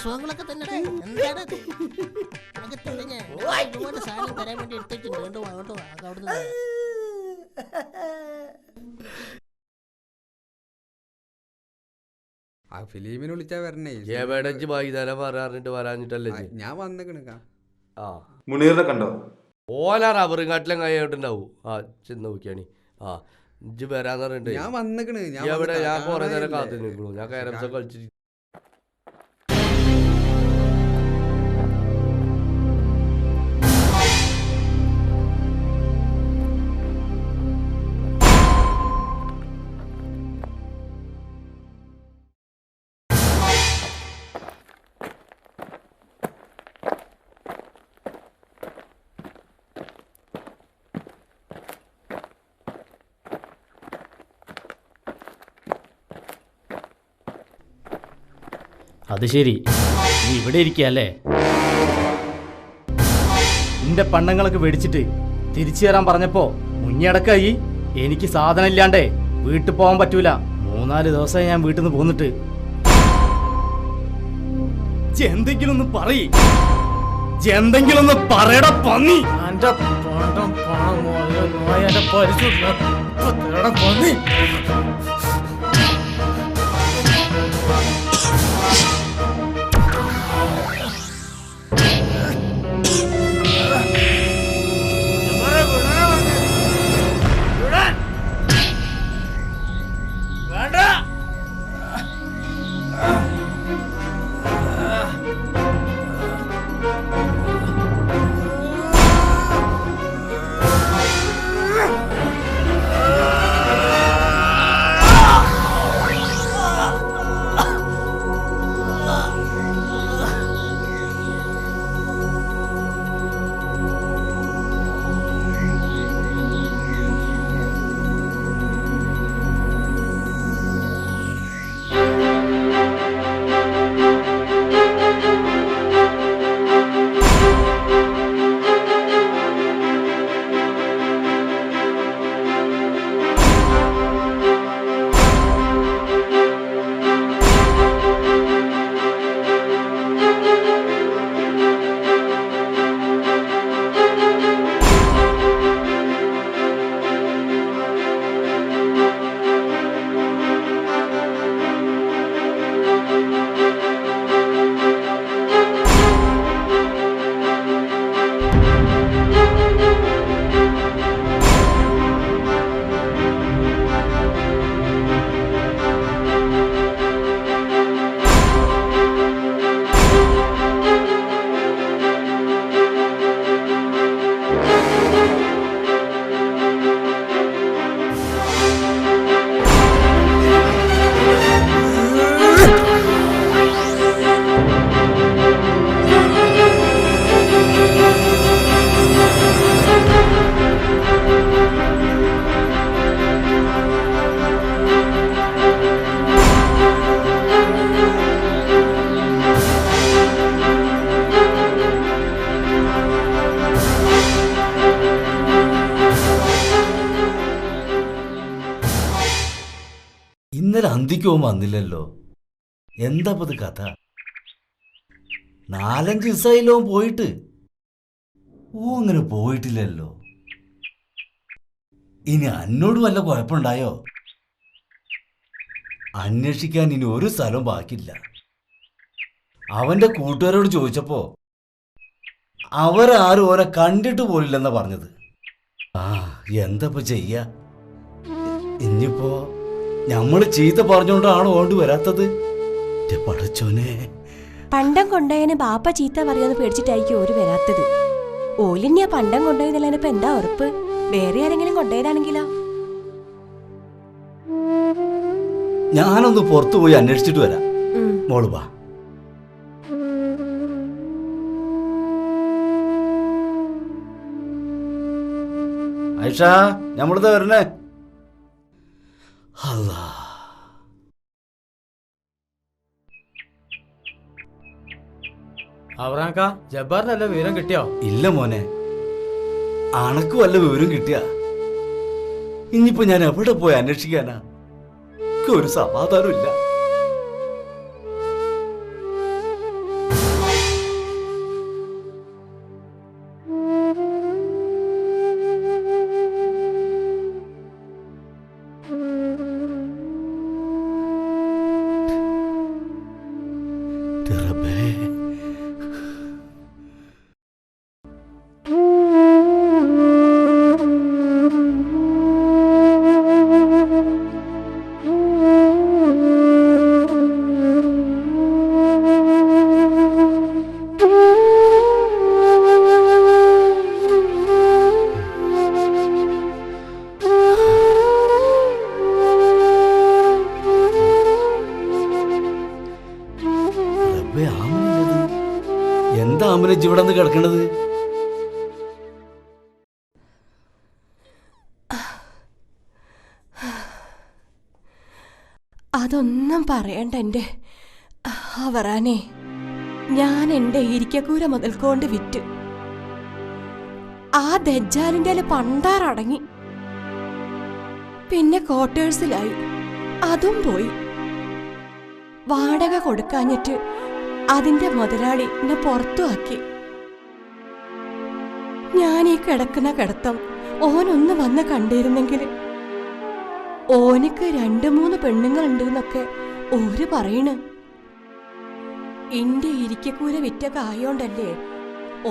സുഖങ്ങളൊക്കെ തന്നെ. എന്താണ് ഒരുപാട് സാധനം തരാൻ വേണ്ടി എടുത്തു വെച്ചിട്ടുണ്ട്. അങ്ങോട്ട് അവിടുന്ന് ആ ഫിലിമിന് വിളിച്ചാ വരണേ. വൈകുന്നേരം പറഞ്ഞിട്ട് വരാഞ്ഞിട്ടല്ലേ ഞാൻ വന്നിക്കണ. ആ മുനീറിനെ കണ്ടോ? ഓല റബ്ബറും കാട്ടിലും കൈയായിട്ടുണ്ടാവും. ആ ചെന്ന് നോക്കിയാണി. ആ ഇജ്ജ് വരാന്ന് പറഞ്ഞിട്ട് ഞാൻ വന്നിക്കണ്. എവിടെ? ഞാൻ കുറെ നേരം കാത്തു നിൽക്കണു. ഞാൻ കാരംസ് ഒക്കെ കളിച്ചിട്ട് അത് ശരി, നീ ഇവിടെ ഇരിക്കല്ലേ? നിന്റെ പണ്ണങ്ങളൊക്കെ മേടിച്ചിട്ട് തിരിച്ചു തരാൻ പറഞ്ഞപ്പോ മുങ്ങിയടക്കായി. എനിക്ക് സാധനം ഇല്ലാണ്ടേ വീട്ടിൽ പോകാൻ പറ്റൂല. 3-4 ദിവസമായി ഞാൻ വീട്ടിൽ നിന്ന് പോന്നിട്ട്. എന്തെങ്കിലും ഒന്ന് പറയ്. എന്തെങ്കിലും ഒന്ന് പറയടാ പന്നി. പന്നി ഇന്നലെ അന്തിക്കോൻ വന്നില്ലല്ലോ. എന്താ ഇത് കഥ? 4-5 ദിവസമായില്ലോ പോയിട്ട്. ഓ അങ്ങനെ പോയിട്ടില്ലല്ലോ. ഇനി എന്നോട് വല്ല കുഴപ്പമുണ്ടായോ? അന്വേഷിക്കാൻ ഇനി ഒരു സ്ഥലവും ബാക്കിയില്ല. അവന്റെ കൂട്ടുകാരോട് ചോദിച്ചപ്പോ അവരാരും ഓനെ കണ്ടിട്ട് പോലില്ലെന്നാ പറഞ്ഞത്. ആ എന്താ ചെയ്യ? ഇനിയിപ്പോ ഞമ്മള് ചീത്ത പറഞ്ഞോണ്ടാണ് ഓണ്ട് വരാത്തത്. പടച്ചോനെ, പണ്ടം കൊണ്ടുപോയതിന് ബാപ്പ ചീത്ത പറയാന്ന് പേടിച്ചിട്ടായിരിക്കും ഓര് വരാത്തത്. ഓലിന്യാ പണ്ടം കൊണ്ടുപോയെന്നല്ല ഇപ്പൊ എന്താ ഉറപ്പ്? വേറെ ആരെങ്കിലും കൊണ്ടുപോയതാണെങ്കിലോ? ഞാനൊന്ന് പുറത്തു പോയി അന്വേഷിച്ചിട്ട് വരാം. മോള് വാ. ഐഷ, നമ്മളിതാ വരണേ. അല്ലാ, അവറാക്ക ജബ്ബാറിന് വല്ല വിവരം കിട്ടിയോ? ഇല്ല മോനെ, അണക്ക് വല്ല വിവരം കിട്ടിയ ഇനിയിപ്പോ ഞാൻ എവിടെ പോയി അന്വേഷിക്കാനാ? ഒരു സമാധാനം ഇല്ല. എന്താ ആമന ഇവിടെ നിന്ന് കിടക്കണത്? അതൊന്നും പറയണ്ട എൻ്റെ അവറാനെ. ഞാൻ എൻ്റെ ഇരിക്കക്കൂര മുതൽക്കൊണ്ട് വിറ്റ് ആ ദജ്ജാലിൻ്റെ പണ്ടാറടങ്ങി. പിന്നെ ക്വാർട്ടേഴ്സിലായി, അതും പോയി. വാടക കൊടുക്കാഞ്ഞിട്ട് അതിന്റെ മുതലാളി എന്നെ പുറത്തു ആക്കി. ഞാൻ ഈ കിടക്കുന്ന കിടത്തം ഓനൊന്ന് വന്ന് കണ്ടിരുന്നെങ്കിൽ. ഓനക്ക് 2-3 പെണ്ണുങ്ങളുണ്ട് എന്നൊക്കെ ഓര് പറയണ്. ഇന്റെ ഇരിക്കക്കൂര വിറ്റ കായോണ്ടല്ലേ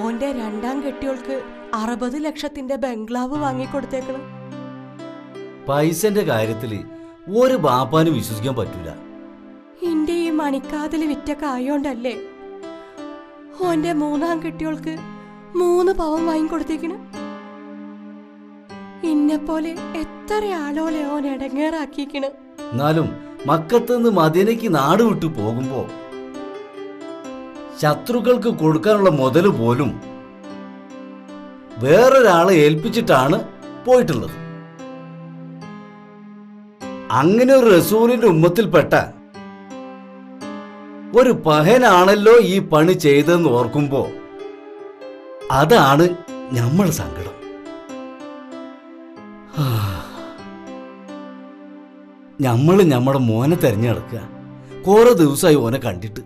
ഓന്റെ 2ാം കെട്ടിയോൾക്ക് 60 ലക്ഷത്തിന്റെ ബംഗ്ലാവ് വാങ്ങിക്കൊടുത്തേക്കണം. പൈസന്റെ കാര്യത്തില് ഒരു ബാപ്പാനും വിശ്വസിക്കാൻ പറ്റൂല. ഇന്റെ ഈ മണിക്കാതില് വിറ്റ കായോണ്ടല്ലേ ഓന്റെ 3ാം കെട്ടിയോൾക്ക് 3 പവൻ വാങ്ങിക്കൊടുത്തേക്കണ്. ഇന്നെപ്പോലെ എത്ര ആളോലെ ഓൻ ഇടങ്ങേറാക്കിക്കണ്. എന്നാലും മക്കത്തുനിന്ന് മദീനയ്ക്ക് നാട് വിട്ടു പോകുമ്പോ ശത്രുക്കൾക്ക് കൊടുക്കാനുള്ള മുതല് പോലും വേറൊരാളെ ഏൽപ്പിച്ചിട്ടാണ് പോയിട്ടുള്ളത്. അങ്ങനെ ഒരു റസൂലിന്റെ ഉമ്മത്തിൽപ്പെട്ട ഒരു പഹനാണല്ലോ ഈ പണി ചെയ്തെന്ന് ഓർക്കുമ്പോ അതാണ് നമ്മളെ സങ്കടം. നമ്മള് നമ്മുടെ മോനെ തെരഞ്ഞെടുക്കുക. കുറെ ദിവസമായി ഓനെ കണ്ടിട്ട്.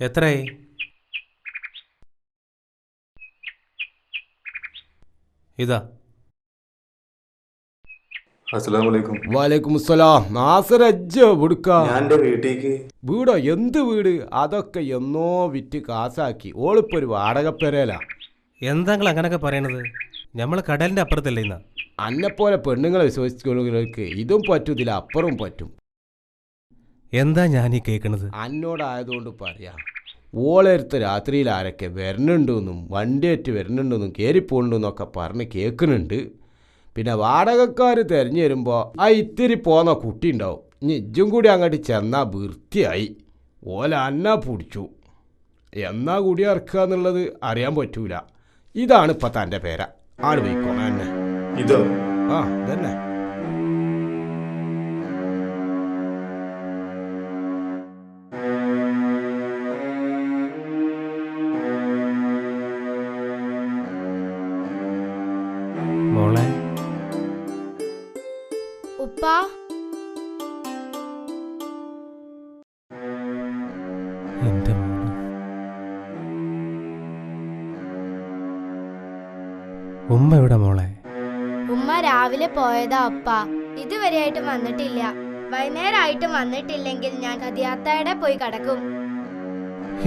എത്രയായി? ഇതാ. വലൈക്കും അസ്സലാം. നാസർ അജ്ജോ വിടുക്കാ. വീട്ടിലേക്ക്. വീടോ? എന്ത് വീട്? അതൊക്കെ എന്നോ വിറ്റ് കാസാക്കി. ഓളിപ്പോ ഒരു വാടകപ്പെരേല. എന്താ അങ്ങനൊക്കെ പറയണത്? നമ്മള് കടലിന്റെ അപ്പുറത്തല്ലേ ഇന്ന. അന്നെപ്പോലെ പെണ്ണുങ്ങളെ വിശ്വസിക്കുന്നവർക്ക് ഇതും പറ്റും, ഇതിൽ അപ്പുറവും പറ്റും. എന്താ ഞാൻ ഈ കേൾക്കണത്? അന്നോടായതുകൊണ്ട് പറയാ. ഓളെടുത്ത് രാത്രിയിൽ ആരൊക്കെ വരണുണ്ടെന്നും വണ്ടിയേറ്റ് വരണുണ്ടെന്നും കയറിപ്പോണ്ടെന്നൊക്കെ പറഞ്ഞ് കേൾക്കുന്നുണ്ട്. പിന്നെ വാടകക്കാർ തിരഞ്ഞു വരുമ്പോൾ ആ ഇത്തിരി പോന്ന കുട്ടി ഉണ്ടാവും. ഇനി ഇജ്ജും കൂടി അങ്ങോട്ട് ചെന്നാൽ വൃത്തിയായി. ഓല അന്ന പിടിച്ചു. എന്നാ കൂടി ഇറക്കുക എന്നുള്ളത് അറിയാൻ പറ്റൂല. ഇതാണ് ഇപ്പം തൻ്റെ പേര. ആട് പോയിക്കോ എന്നെ. ഇതോ? ആ ഇതന്നെ. എന്റെ ഉമ്മ എവിടെ മോളെ? ഉമ്മ രാവിലെ പോയതാ അപ്പ, ഇതുവരെയായിട്ടും വന്നിട്ടില്ല. വൈകുന്നേരമായിട്ടും വന്നിട്ടില്ലെങ്കിൽ ഞാൻ കതിയാത്തയുടെ പോയി കിടക്കും.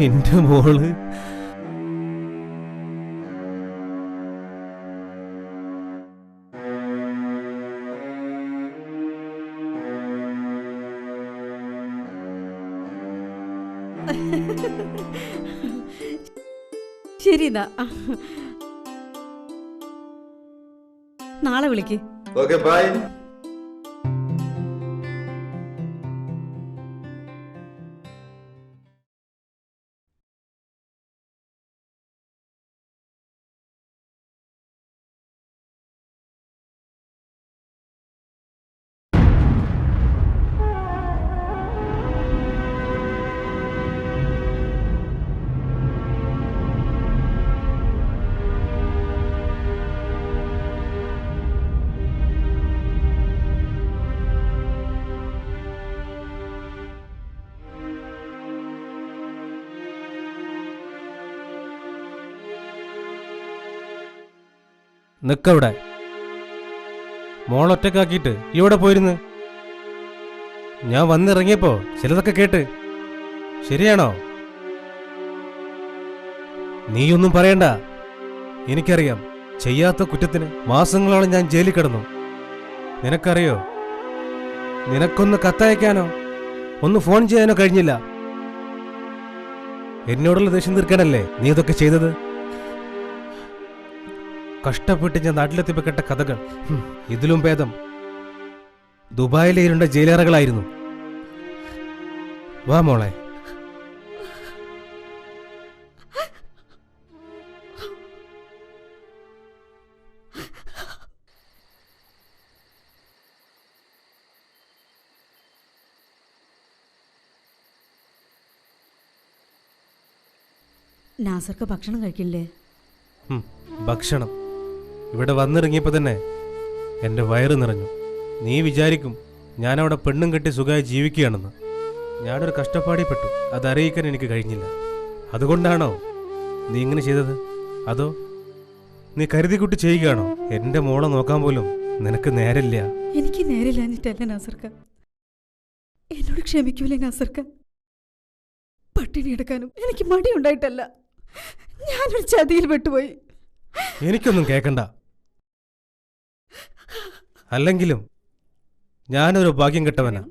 എന്റെ മോള് ശരി എന്നാ നാളെ വിളിക്ക്. Okay bye. നിക്കവിടെ. മോളൊറ്റക്കാക്കിയിട്ട് ഇവിടെ പോയിരുന്നു. ഞാൻ വന്നിറങ്ങിയപ്പോ ചിലതൊക്കെ കേട്ട്. ശരിയാണോ? നീയൊന്നും പറയണ്ട. എനിക്കറിയാം, ചെയ്യാത്ത കുറ്റത്തിന് മാസങ്ങളോളം ഞാൻ ജയിലിൽ കിടന്നു. നിനക്കറിയോ, നിനക്കൊന്ന് കത്തയക്കാനോ ഒന്ന് ഫോൺ ചെയ്യാനോ കഴിഞ്ഞില്ല. എന്നോടുള്ള ദേഷ്യം തീർക്കാനല്ലേ നീ ഇതൊക്കെ ചെയ്തത്? കഷ്ടപ്പെട്ട് ഞാൻ നാട്ടിലെത്തിപ്പോ കേട്ട കഥകൾ ഇതിലും ഭേദം ദുബായിലെ ഇരുണ്ട ജയിലറകളായിരുന്നു. വാ മോളെ. നാസർക്ക് ഭക്ഷണം കഴിക്കില്ലേ? ഭക്ഷണം ഇവിടെ വന്നിറങ്ങിയപ്പോൾ തന്നെ എൻ്റെ വയറ് നിറഞ്ഞു. നീ വിചാരിക്കും ഞാനവിടെ പെണ്ണും കെട്ടി സുഖമായി ജീവിക്കുകയാണെന്ന്. ഞാനൊരു കഷ്ടപ്പാടിപ്പെട്ടു, അതറിയിക്കാൻ എനിക്ക് കഴിഞ്ഞില്ല. അതുകൊണ്ടാണോ നീ ഇങ്ങനെ ചെയ്തത്? അതോ നീ കരുതിക്കുട്ടി ചെയ്യുകയാണോ? എൻ്റെ മോളെ നോക്കാൻ പോലും നിനക്ക് നേരമില്ല. എനിക്ക് നേരില്ലാഞ്ഞിട്ടല്ല നാസർക്ക. എന്നോട് ക്ഷമിക്കൂലേ നാസർക്ക? പട്ടിണി എടുക്കാനും എനിക്ക് മടിയുണ്ടായിട്ടല്ല. ഞാനൊരു ചതിയിൽ പെട്ടുപോയി. എനിക്കൊന്നും കേൾക്കണ്ട. അല്ലെങ്കിലും ഞാനൊരു ഭാഗ്യം കെട്ടവനാ.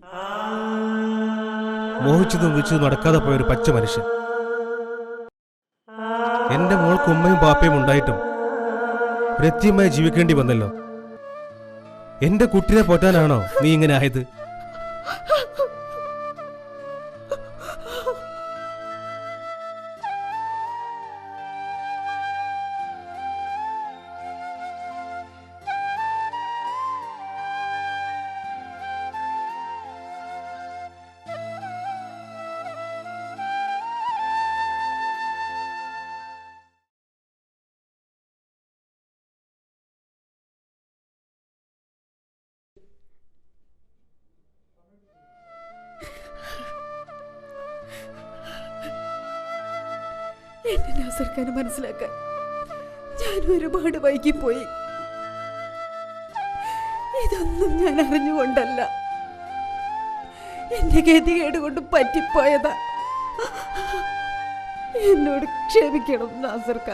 മോഹിച്ചതും വിളിച്ചതും നടക്കാതെ പോയൊരു പച്ച മനുഷ്യൻ. എന്റെ മോൾക്ക് ഉമ്മയും പാപ്പയും ഉണ്ടായിട്ടും വൃത്തിയുമായി ജീവിക്കേണ്ടി വന്നല്ലോ. എന്റെ കുട്ടിനെ പോറ്റാനാണോ നീ ഇങ്ങനെ ആയത്? എന്നെ നാസർക്കാനെ മനസ്സിലാക്കാൻ ഞാൻ ഒരുപാട് വൈകിപ്പോയി. ഇതൊന്നും ഞാൻ അറിഞ്ഞുകൊണ്ടല്ല, എന്റെ ഗതികേട് കൊണ്ട് പറ്റിപ്പോയതാ. എന്നോട് ക്ഷമിക്കണം നാസർക്ക.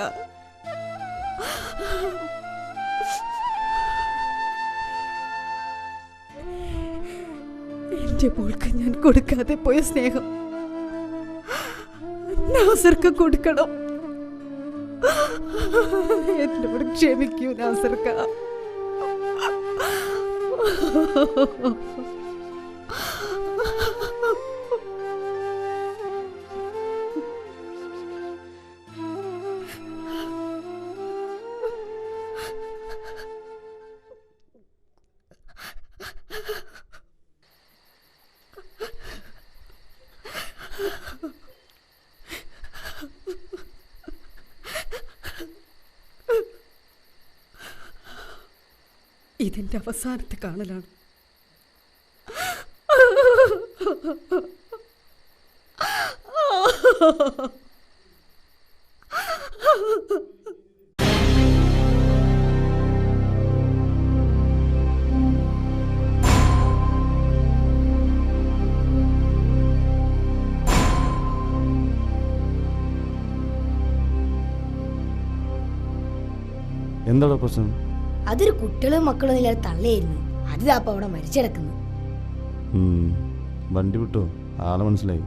എന്റെ മോൾക്ക് ഞാൻ കൊടുക്കാതെ പോയ സ്നേഹം നാസർക്ക് കൊടുക്കണം. എന്നോട് ക്ഷമിക്കൂ നാസർക്ക. ഇതിന്റെ അവസാനത്തെ കാണലാണ്. എന്താടാ പ്രശ്നം? അതൊരു കുട്ടികളും മക്കളും ഇല്ലാതെ തള്ളയായിരുന്നു. അതിതാപ്പ അവിടെ മരിച്ചെടുക്കുന്നു. വണ്ടി വിട്ടോ? ആളെ മനസ്സിലായി.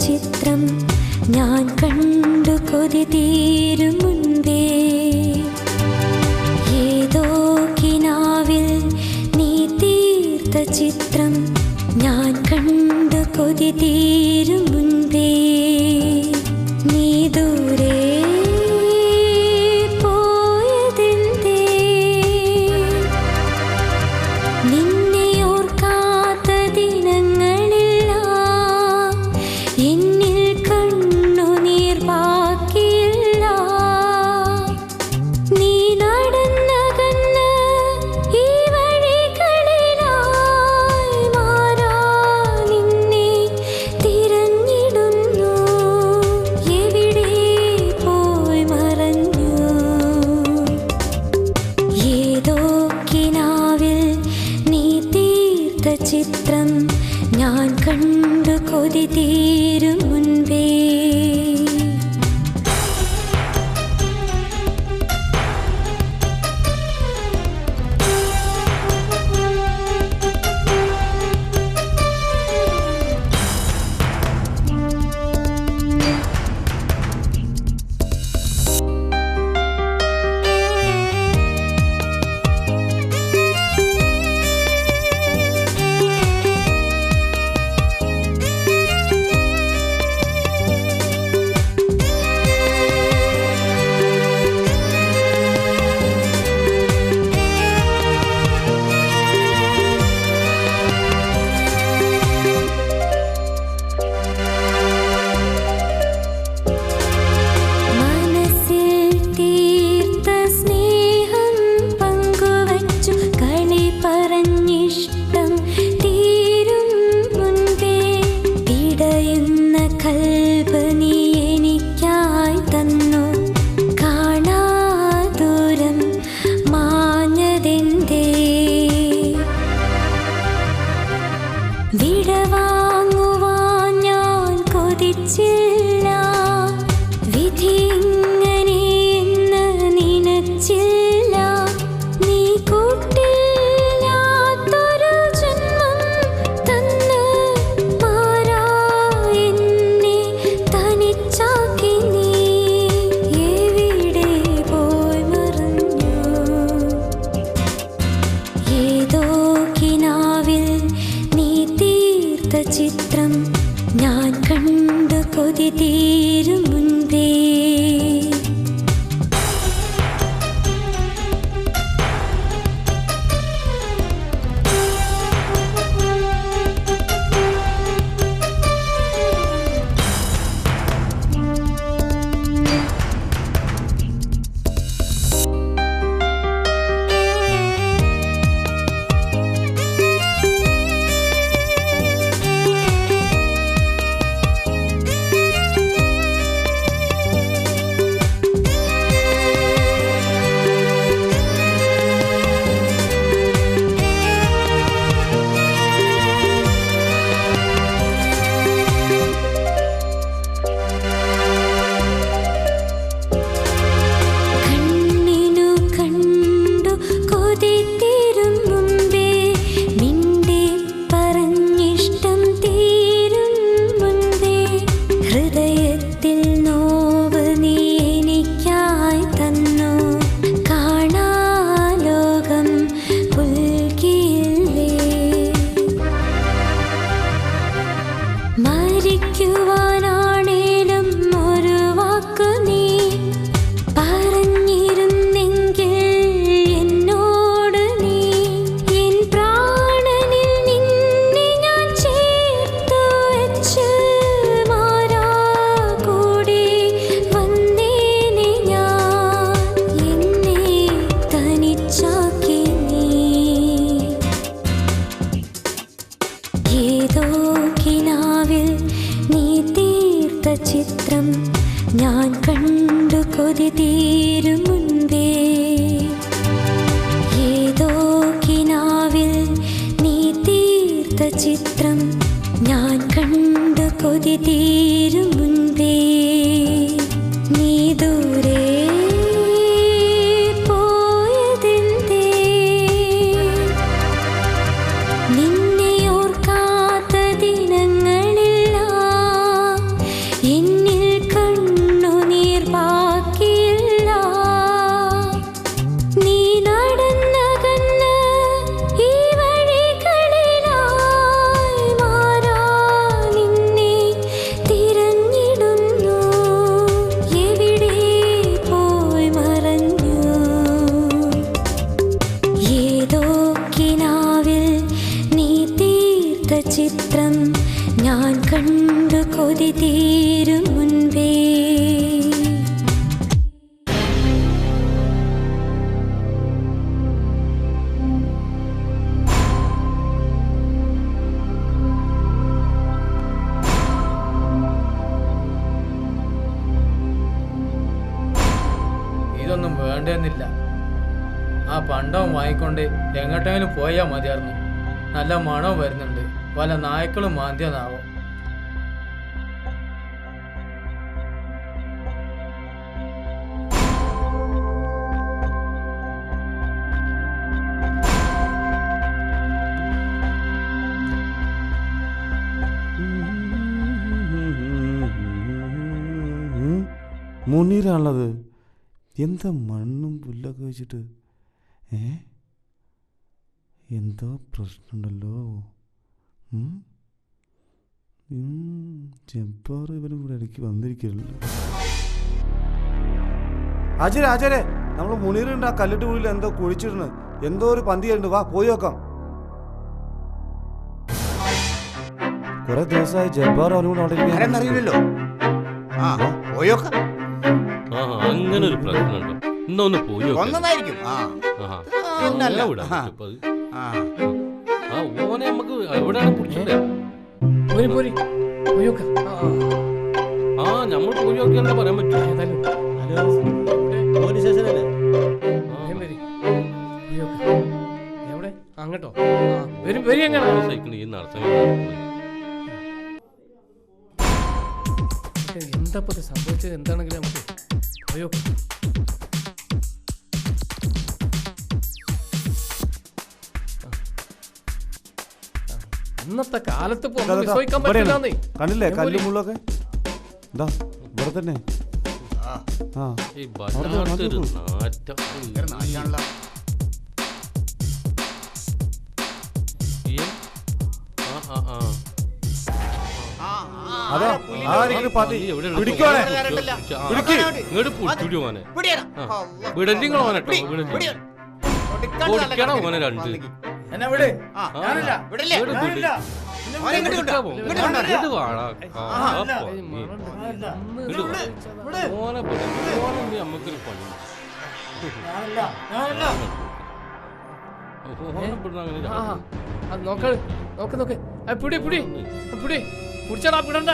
ചിത്രം ഞാൻ കണ്ടു കൊതി തീരും മുൻപേ, ഏതോ കിനാവിൽ നീ തീർത്ത ചിത്രം ഞാൻ കണ്ടു കൊതി തീരും മുൻപേ, നീ ദൂരെ പോയതെന്തേ, നിന്നെ ഓർക്കാത്ത ദിനങ്ങളില്ല, എന്നിൽ കണ്ണുനീർ ബാക്കിയില്ല, നീ നടന്നകന്ന് ഈ വഴികളിലായി മാറാ നിന്നെ തിരഞ്ഞിടുന്നു, എവിടെ പോയി മറഞ്ഞു, ഏതോ കിനാവിൽ നീ തീർത്ത ചിത്രം ഞാൻ കണ്ടു കൊതി തീരും മുൻപേ. വിടവാങ്ങുവാൻ ഞാൻ കൊതിച്ചില്ല, വിധി ഇങ്ങനെയെന്ന് നനച്ചില്ല, നീ കൂട്ടില്ലാത്തൊരു ജന്മം തന്ന് മാറാ എന്നെ തനിച്ചാക്കി, നീ എവിടെ പോയി മറഞ്ഞു, ഏതോ കിനാവിൽ നീ തീർത്ത ചിത്രം ഞാൻ കണ്ടു കൊതി തീരും മുൻപേ. കണ്ണിനു കണ്ടു കൊതി തീരും മുൻപേ, മിണ്ടി പറഞ്ഞിഷ്ടം തീരും മുൻപേ, ഹൃദയത്തിൽ നോ ഞാൻ കണ്ടു കൊതി തീരും മുൻപേ ഏതോ കിനാവിൽ നീ തീർത്ത ചിത്രം ഞാൻ കണ്ടു കൊതി തീരും മുൻപേ നീ ദൂരെ പോയതെന്തേ നിന്നെ ഓർക്കാത്ത ദിനങ്ങളില്ല എന്നിൽ കണ്ണുനീർ ബാക്കിയില്ല നീ നടന്നകന്ന് ഈ വഴികളിലായി മാറാ നിന്നെ തിരഞ്ഞിടുന്നു എവിടെ പോയി മറഞ്ഞു ഏതോ കിനാവിൽ നീ തീർത്ത ചിത്രം ഞാൻ കണ്ടു കൊതി തീരും മുൻപേ ഇതൊന്നും വേണ്ടെന്നില്ല. ആ പണ്ടവും വാങ്ങിക്കൊണ്ട് എങ്ങോട്ടെങ്കിലും പോയാൽ മതിയായിരുന്നു. നല്ല മണവും വരുന്നുണ്ട്. പല നായ്ക്കളും മാന്തിയനാവും. മുനീറാണുള്ളത്. എന്താ മണ്ണും പുല്ലൊക്കെ വെച്ചിട്ട്? എന്തോ പ്രശ്നമുണ്ടല്ലോ. ജബ്ബാർ ഇവനും കൂടെ ഇടയ്ക്ക് വന്നിരിക്കല്ലോ. ആചാരെ ആചാരെ, നമ്മൾ മുനീറുണ്ട് ആ കല്ലിട്ട് ഉള്ളിൽ എന്തോ കുഴിച്ചിടുന്നു. എന്തോ ഒരു പന്തിയുണ്ട്, വാ പോയി നോക്കാം. കുറെ ദിവസമായി ജബ്ബാർ അവനും കൂടെ അവിടെ അറിയില്ലല്ലോ. അങ്ങനെ ഒരു പ്രശ്നമുണ്ടോ? ഇന്നൊന്ന് പോയി ഒന്നതായിരിക്കും. ഓനെ നമുക്ക് എവിടെയാണ് പിടിച്ചത്? നമ്മൾ പോയി നോക്കിയാലേ പറയാൻ പറ്റും. പോലീസ് സ്റ്റേഷനല്ലേ? എവിടെ? അങ്ങോട്ടോ? എന്താ സംഭവിച്ചത്? എന്താണെങ്കിലും നമുക്ക് പോയോ. ഇന്നത്തെ കാലത്ത് വിശ്വസിക്കാൻ പറ്റില്ലാന്നേ. കണ്ടില്ലേ കല്ലും മുള്ളൊക്കെ? ഇവിടെ തന്നെ. നോക്ക് നോക്ക് നോക്ക്. പിടി പിടി പിടി പിടിച്ചടാ. പിടണ്ട.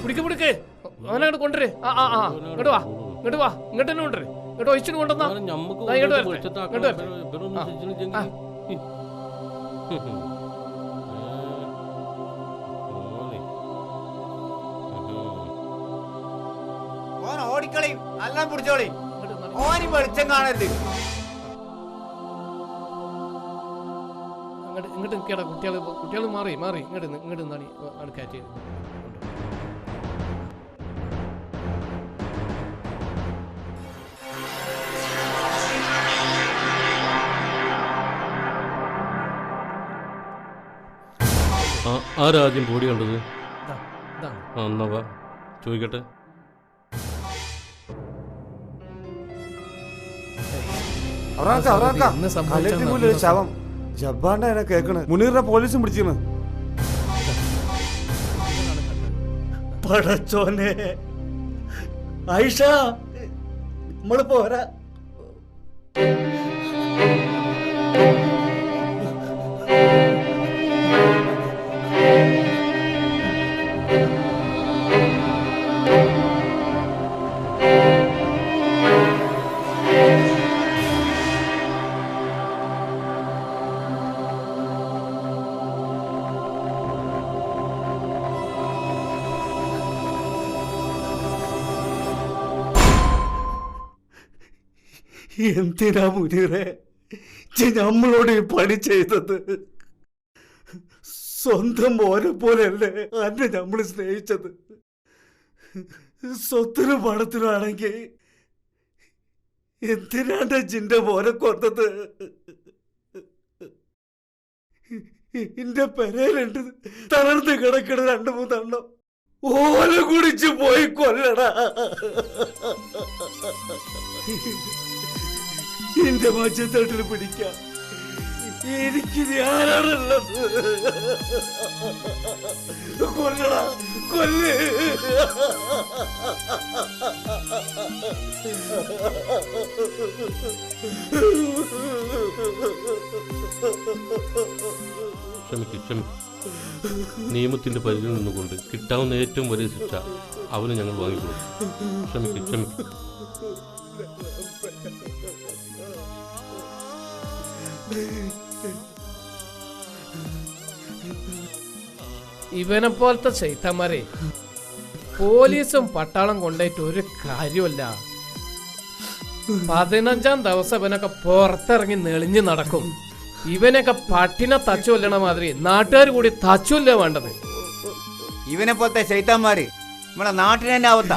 പിടിക്ക് പിടിക്ക്. അവനങ്ങോട്ട് കൊണ്ടുവരേ. ഇങ്ങോട്ട് വാ ഇങ്ങോട്ട് വാ. ഇങ്ങോട്ട് തന്നെ കൊണ്ടുവരേ. ഇങ്ങോട്ട് ഒഴിച്ചിട്ട് കൊണ്ടുവന്നാ ഇങ്ങോട്ട് വരട്ടെ. ഓൻ ഓടിക്കളയും. എല്ലാം പിടിച്ചോളി. ഓന് വെളിച്ചം കാണരുത്. ഇങ്ങോട്ട് നിൽക്കടാ. കുട്ടികൾ മാറി മാറി ഇങ്ങോട്ട് നിന്നാണ് കാറ്റ് ചെയ്ത്. ആരാദ്യം ബോഡി കണ്ടത്? എന്നാ വാ ചോദിക്കട്ടെ. ശവം ജബ്ബാറിന്റെ അതിനെ കേക്കണ്. മുനീറിനെ പോലീസും പിടിച്ചിരുന്നു. പടച്ചോനെ ആയിഷ, നമ്മള് പോരാ. എന്തിനാ മുനീറെ നമ്മളോട് ഈ പണി ചെയ്തത്? സ്വന്തം മോനെ പോലെയല്ലേ അന്നെ നമ്മൾ സ്നേഹിച്ചത്. സ്വത്തിനും പണത്തിനും ആണെങ്കിൽ എന്തിനാണ്ട ജിന്റെ മോനെ കൊന്നത്? എന്റെ പെരയിലുണ്ട് തളർന്ന് കിടക്കണ 2-3 എണ്ണം. ഓല കുടിച്ച് പോയി കൊല്ലടാ. എന്റെ മച്ചത്തട്ടിൽ പിടിക്കാം. എനിക്കിത് ആരാണുള്ളത്? കൊല്ലടാ, കൊല്ല്. ക്ഷമിക്കും. നിയമത്തിന്റെ പരിധിയിൽ നിന്നുകൊണ്ട് കിട്ടാവുന്ന ഏറ്റവും വലിയ ശിക്ഷ അവന് ഞങ്ങൾ വാങ്ങിക്കൊടുക്കും. ക്ഷമിക്കും. ഇവനെ പോലത്തെ ചൈത്തന്മാരെ പോലീസും പട്ടാളം കൊണ്ടായിട്ട് ഒരു കാര്യമല്ല. 15-ാം ദിവസം ഇവനൊക്കെ പുറത്തിറങ്ങി നെളിഞ്ഞു നടക്കും. ഇവനൊക്കെ പട്ടിനെ തച്ചു കൊല്ലണ മാതിരി നാട്ടുകാർ കൂടി തച്ചുല്ല വേണ്ടത്. ഇവനെ പോലത്തെ ചൈത്തന്മാര് നമ്മുടെ നാട്ടിന് തന്നെ ആവത്ത.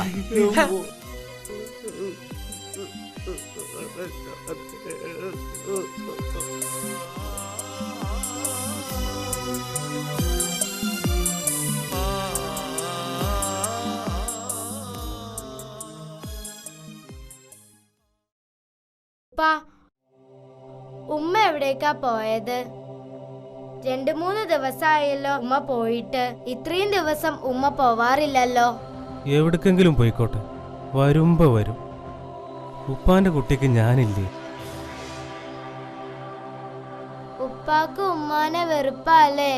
ഉമ്മ എവിടേക്കാ പോയത്? 2-3 ദിവസമായല്ലോ ഉമ്മ പോയിട്ട്. ഇത്രയും ദിവസം ഉമ്മ പോവാറില്ലല്ലോ. എവിടേക്കെങ്കിലും പോയിക്കോട്ടെ, വരുമ്പോ വരും. ഉപ്പാന്റെ കുട്ടിക്ക് ഞാനില്ലേ? ഉപ്പാക്ക് ഉമ്മാനെ വെറുപ്പല്ലേ?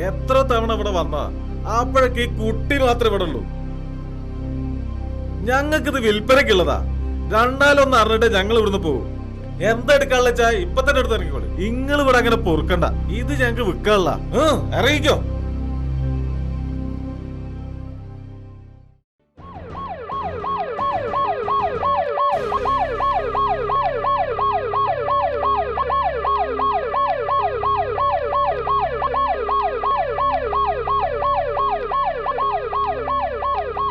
എത്ര തവണ ഇവിടെ വന്ന അപ്പോഴൊക്കെ ഈ കുട്ടി മാത്രമേ ഇവിടെ ഉള്ളൂ. ഞങ്ങൾക്കിത് വിൽപ്പനക്കുള്ളതാ. 2-1 അറിഞ്ഞിട്ട് ഞങ്ങൾ ഇവിടുന്ന് പോകും. എന്തെടുക്കാനുള്ള ചായ ഇപ്പൊ തന്നെ എടുത്ത് ഇറങ്ങിക്കോളൂ. നിങ്ങൾ ഇവിടെ അങ്ങനെ പൊറുക്കണ്ട. ഇത് ഞങ്ങക്ക് വിൽക്കാനുള്ള. ഇറങ്ങിക്കോ.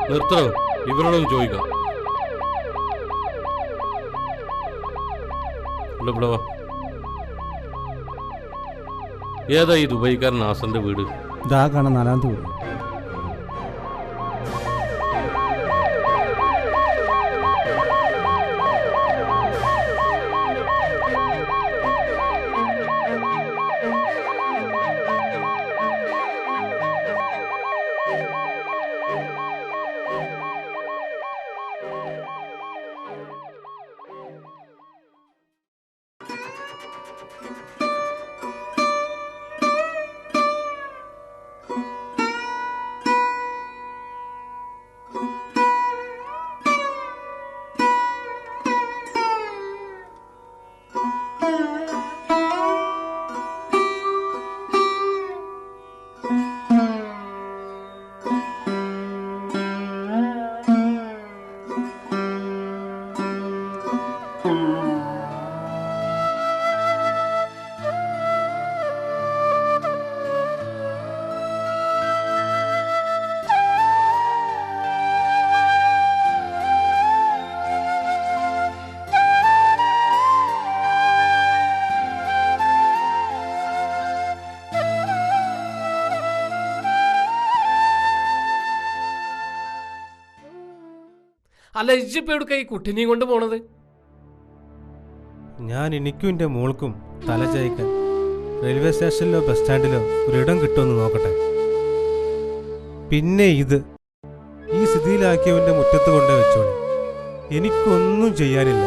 നിർത്തണം. ഇവരോടൊന്ന് ചോദിക്കാം. ഏതാ ഈ ദുബൈക്കാരൻ ആസന്റെ വീട്? ഇതാ കാണാൻ 4-ാമത്തെ വീട്. അല്ല, ഇജ്ജിപ്പ എവിടുക്ക ഈ കുട്ടിനെയും കൊണ്ട് പോണത്? ഞാൻ എനിക്കും എൻ്റെ മോൾക്കും തല ചായ്ക്കാൻ റെയിൽവേ സ്റ്റേഷനിലോ ബസ് സ്റ്റാൻഡിലോ ഒരിടം കിട്ടുമെന്ന് നോക്കട്ടെ. പിന്നെ ഇത് ഈ സ്ഥിതിയിലാക്കിയവൻ്റെ മുറ്റത്ത് കൊണ്ടേ വെച്ചോളി. എനിക്കൊന്നും ചെയ്യാനില്ല.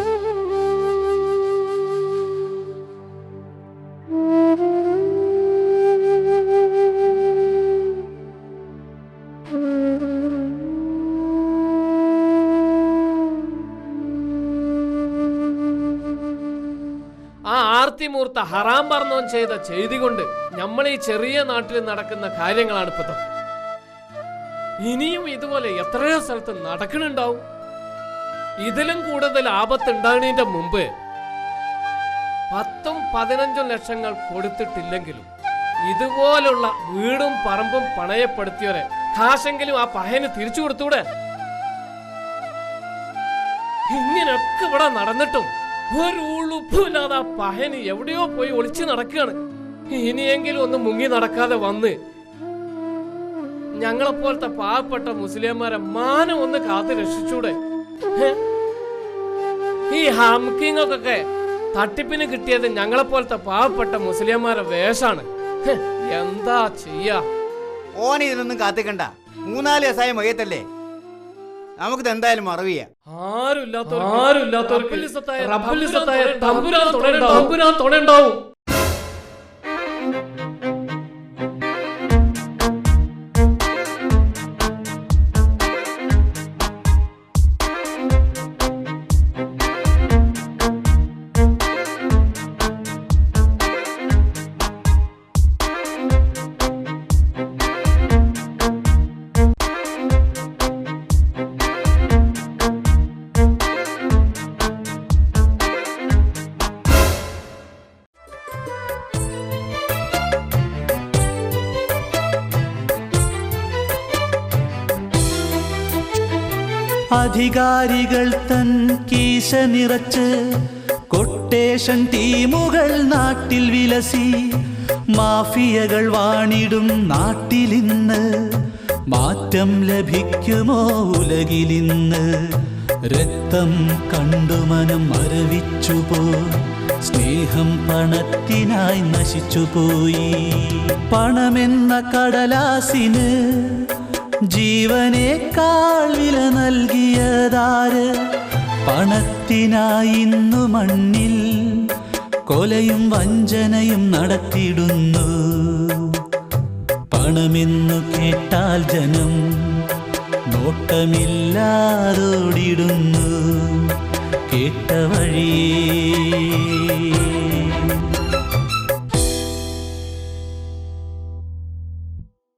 മൂർത്ത ഹറാം പറഞ്ഞോൻ ചെയ്ത ചെയ്തി കൊണ്ട് നമ്മൾ ഈ ചെറിയ നാട്ടിൽ നടക്കുന്ന കാര്യങ്ങളാണ് ഇപ്പൊ. ഇനിയും ഇതുപോലെ എത്രയോ സ്ഥലത്ത് നടക്കണുണ്ടാവും. ഇതിലും കൂടുതൽ ആപത്തുണ്ടാകുന്നതിന്റെ മുമ്പ് 10-15 ലക്ഷങ്ങൾ കൊടുത്തിട്ടില്ലെങ്കിലും ഇതുപോലുള്ള വീടും പറമ്പും പണയപ്പെടുത്തിയവരെ കാശെങ്കിലും ആ പഹയന് തിരിച്ചു കൊടുത്തൂടെ? ഇങ്ങനൊക്കെ ഇവിടെ നടന്നിട്ടും ഒരു ഉളുപ്പില്ലാതെ ആ പഹയന് എവിടെയോ പോയി ഒളിച്ചു നടക്കുകയാണ്. ഇനിയെങ്കിലും ഒന്ന് മുങ്ങി നടക്കാതെ വന്ന് ഞങ്ങളെപ്പോലത്തെ പാവപ്പെട്ട മുസ്ലിംമാരെ മാനം ഒന്ന് കാത്തു രക്ഷിച്ചൂടെ? ഈ ഹംകിങ്ങൊക്കെ തട്ടിപ്പിന് കിട്ടിയത് ഞങ്ങളെപ്പോലത്തെ പാവപ്പെട്ട മുസ്ലിംമാരെ വേഷാണ്. എന്താ ചെയ്യാ? ഓൻ ഇതിനൊന്നും കാത്തിക്കണ്ട. 3-4 ദിവസമായ മകയത്തല്ലേ, നമുക്കിത് എന്തായാലും മറവിയ. ആരുമില്ലാത്തവർക്ക് തമ്പുരാൻ തുണയുണ്ടാവും. അധികാരികൾ തൻ കീശ നിറച്ച് കൊട്ടേഷൻ ടീമുകൾ നാട്ടിൽ വിലസി. മാഫിയകൾ വാണിടും നാട്ടിലിന്ന് മാറ്റം ലഭിക്കുമോ ഉലകിലിന്ന്? രക്തം കണ്ടു മനം മരവിച്ചുപോ, സ്നേഹം പണത്തിനായി നശിച്ചുപോയി. പണമെന്ന കടലാസിന് ജീവനേക്കാൾ വില നൽകിയതാര്? പണത്തിനായി ഇന്നു മണ്ണിൽ കൊലയും വഞ്ചനയും നടത്തിയിടുന്നു. പണമെന്നു കേട്ടാൽ ജനം നോട്ടമില്ലാതോടിടുന്നു. കേട്ട വഴിയേ